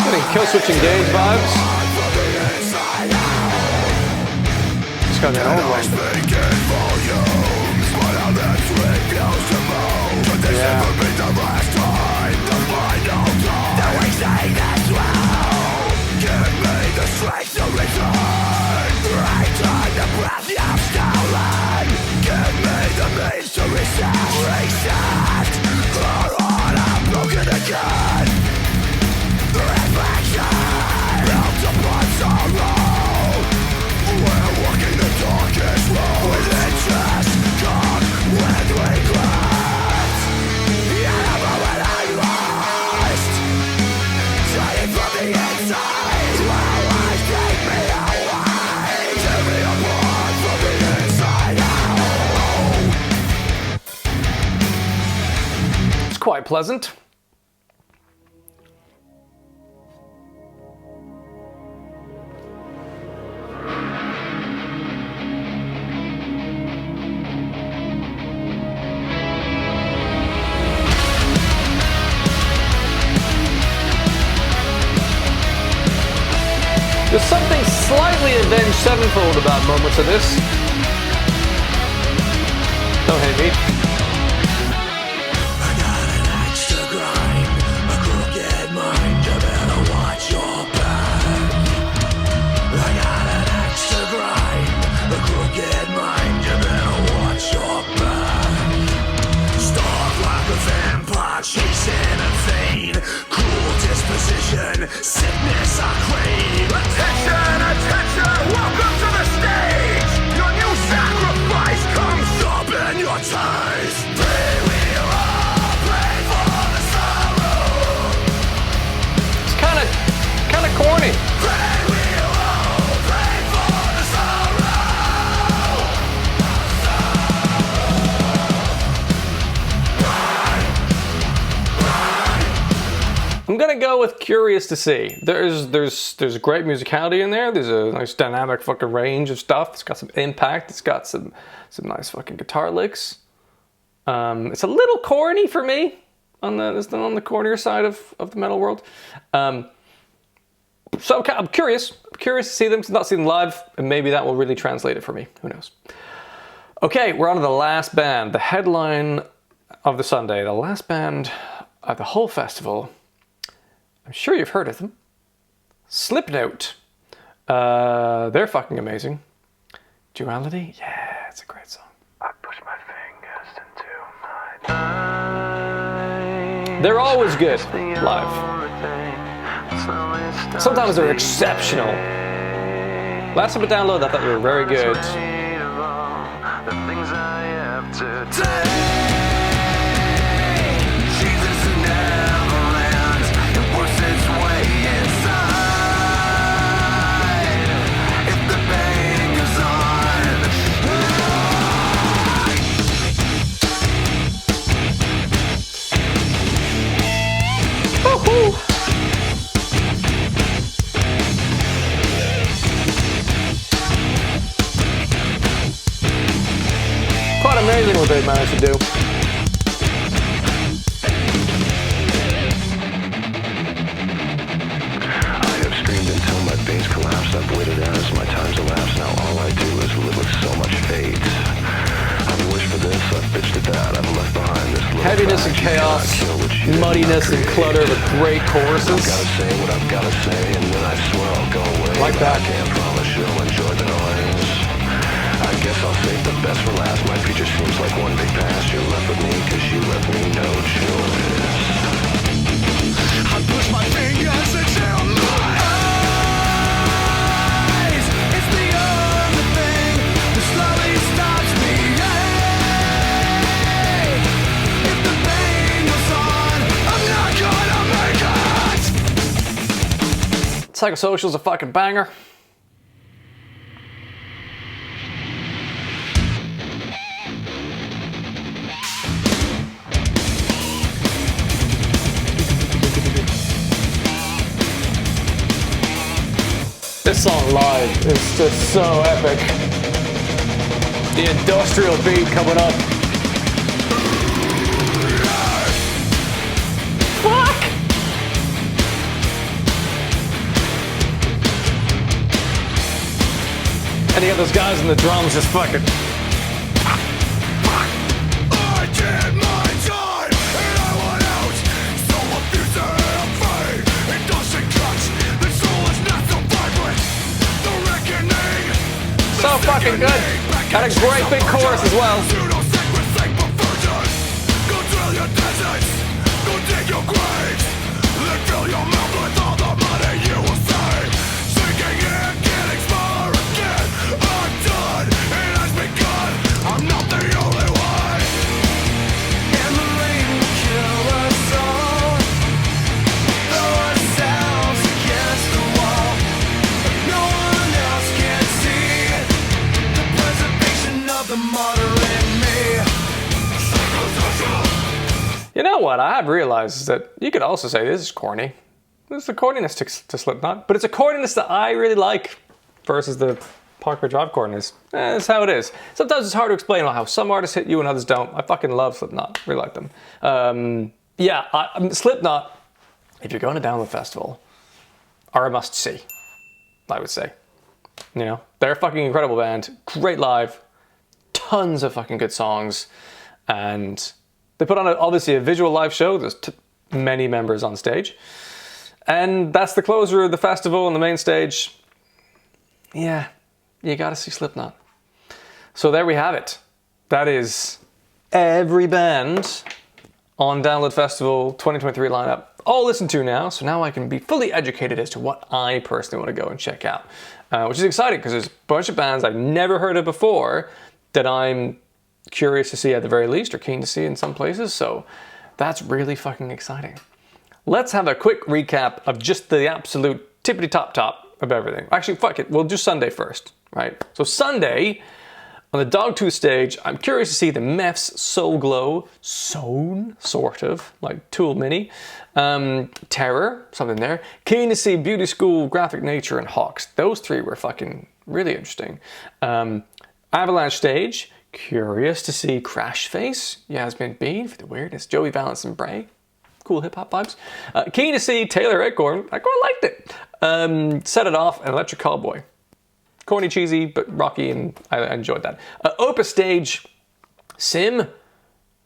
S1: Getting Kill Switch Engage vibes. Just got an old one. Yeah. It's quite pleasant. There's something slightly Avenged Sevenfold about moments of this. Don't hate me.
S2: I got an axe to grind, a crooked mind, you better watch your back. I got an axe to grind, a crooked mind, you better watch your back. Stalk like a vampire, chasing a vein, cruel disposition, sickness I crave. Attention, attention, welcome to the stage. Your new sacrifice comes up in your ties. Pray we all pray for the sorrow.
S1: It's kind of corny.
S2: Pray we all pray for the sorrow.
S1: I'm gonna go with curious to see. There's great musicality in there. There's a nice dynamic fucking range of stuff. It's got some impact. It's got some nice fucking guitar licks. It's a little corny for me on the cornier side of the metal world. So I'm curious. I'm curious to see them. Not see them live, and maybe that will really translate it for me. Who knows? Okay, we're on to the last band, the headline of the Sunday, the last band of the whole festival. I'm sure you've heard of them. Slipknot. They're fucking amazing. Duality? Yeah, it's a great song.
S3: I push my fingers into my eyes.
S1: They're always good live. Sometimes they're exceptional. Last time I downloaded, I thought they were very good.
S3: The things I have to
S1: Quite amazing what they managed to do.
S3: I have screamed until my veins collapsed. I've waited as my time's elapsed. Now all I do is live with so much fate. I've wished for this, I've bitched at that. I've left behind this little
S1: Heaviness and chaos, muddiness and clutter with great choruses.
S3: I've gotta say what I've gotta say, and then I swear I'll go away.
S1: Like
S3: But
S1: that.
S3: I can't promise you'll enjoy the noise. I guess I'll save the best for last. My future seems like one big past. You're left with me cause you left me no choice.
S2: I push my fingers into my eyes. It's the only thing that slowly stops me. If the pain goes on, I'm not gonna make it.
S1: Psychosocial's a fucking banger. This song live is just so epic. The industrial beat coming up. Fuck! And you got those guys in the drums just fucking.
S2: I did my time,
S1: So fucking good. Got a great big chorus as well.
S5: Go drill your deserts, go dig your graves, then fill your mouth with all the money you will save. Sinking in, getting smaller again. I'm done, it has begun. I'm not the only one. And the rain will kill us all. Throw ourselves against the wall. No one else can see the preservation of the martyr in me.
S1: You know what I have realized is that you could also say this is corny. There's a corniness to Slipknot, but it's a corniness that I really like versus the Parkway Drive corniness. That's how it is. Sometimes it's hard to explain how some artists hit you and others don't. I fucking love Slipknot. Really like them. Slipknot, if you're going to Download Festival, are a must-see, I would say. You know, they're a fucking incredible band. Great live. Tons of fucking good songs. And they put on obviously a visual live show. There's many members on stage. And that's the closer of the festival on the main stage. Yeah, you gotta see Slipknot. So there we have it. That is every band on Download Festival 2023 lineup. All listened to now, so now I can be fully educated as to what I personally want to go and check out. Which is exciting because there's a bunch of bands I've never heard of before that I'm curious to see at the very least, or keen to see in some places, so that's really fucking exciting. Let's have a quick recap of just the absolute tippity top of everything. Actually, fuck it, we'll do Sunday first, right? So Sunday, on the Dogtooth stage, I'm curious to see the Meths, Soul Glow, Sown, sort of, like Tool Mini, Terror, something there. Keen to see Beauty School, Graphic Nature, and Hawks. Those three were fucking really interesting. Avalanche stage, curious to see Crash Face, Yasmin Bean for the weirdness, Joey Valance and Bray, cool hip hop vibes. Keen to see Taylor Acorn, I quite liked it. Set It Off and Electric Callboy. Corny, cheesy, but rocky, and I enjoyed that. Opus stage, Sim,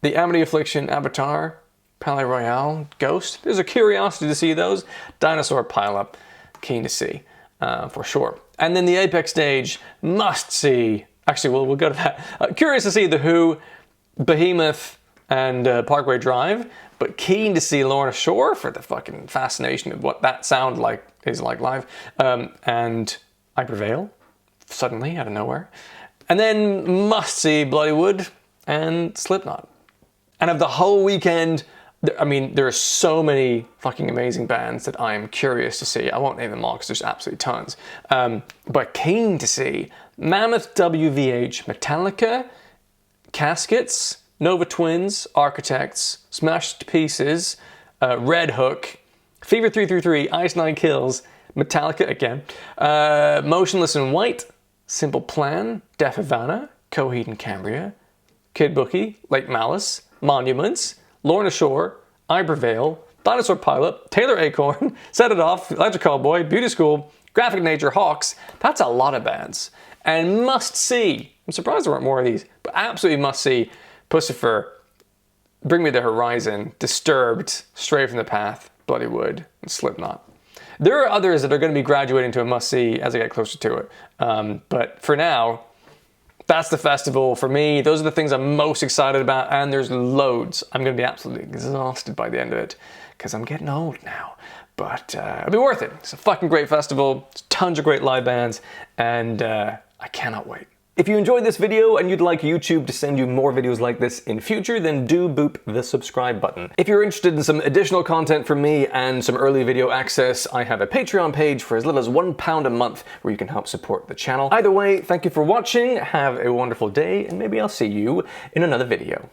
S1: the Amity Affliction, Avatar, Palaye Royale, Ghost. There's a curiosity to see those. Dinosaur Pile-Up, keen to see, for sure. And then the Apex stage, must see. Actually, we'll go to that. Curious to see The Who, Behemoth, and Parkway Drive, but keen to see Lorna Shore for the fucking fascination of what that sound like is like live. And I Prevail, suddenly out of nowhere. And then must see Bloodywood and Slipknot. And of the whole weekend, I mean, there are so many fucking amazing bands that I'm curious to see. I won't name them all because there's absolutely tons. But keen to see Mammoth, WVH, Metallica, Caskets, Nova Twins, Architects, Smashed to Pieces, Red Hook, Fever 333, Ice Nine Kills, Metallica again, Motionless in White, Simple Plan, Def Havana, Coheed and Cambria, Kid Bookie, Lake Malice, Monuments, Lorna Shore, I Prevail, Dinosaur Pile-Up, Taylor Acorn, Set It Off, Electric Callboy, Beauty School, Graphic Nature, Hawks. That's a lot of bands. And must see, I'm surprised there weren't more of these, but absolutely must see Pussifer, Bring Me the Horizon, Disturbed, Stray from the Path, Bloodywood, and Slipknot. There are others that are going to be graduating to a must-see as I get closer to it. But for now, that's the festival for me. Those are the things I'm most excited about, and there's loads. I'm going to be absolutely exhausted by the end of it because I'm getting old now. But it'll be worth it. It's a fucking great festival. There's tons of great live bands, and I cannot wait. If you enjoyed this video and you'd like YouTube to send you more videos like this in future, then do boop the subscribe button. If you're interested in some additional content from me and some early video access, I have a Patreon page for as little as £1 a month where you can help support the channel. Either way, thank you for watching, have a wonderful day, and maybe I'll see you in another video.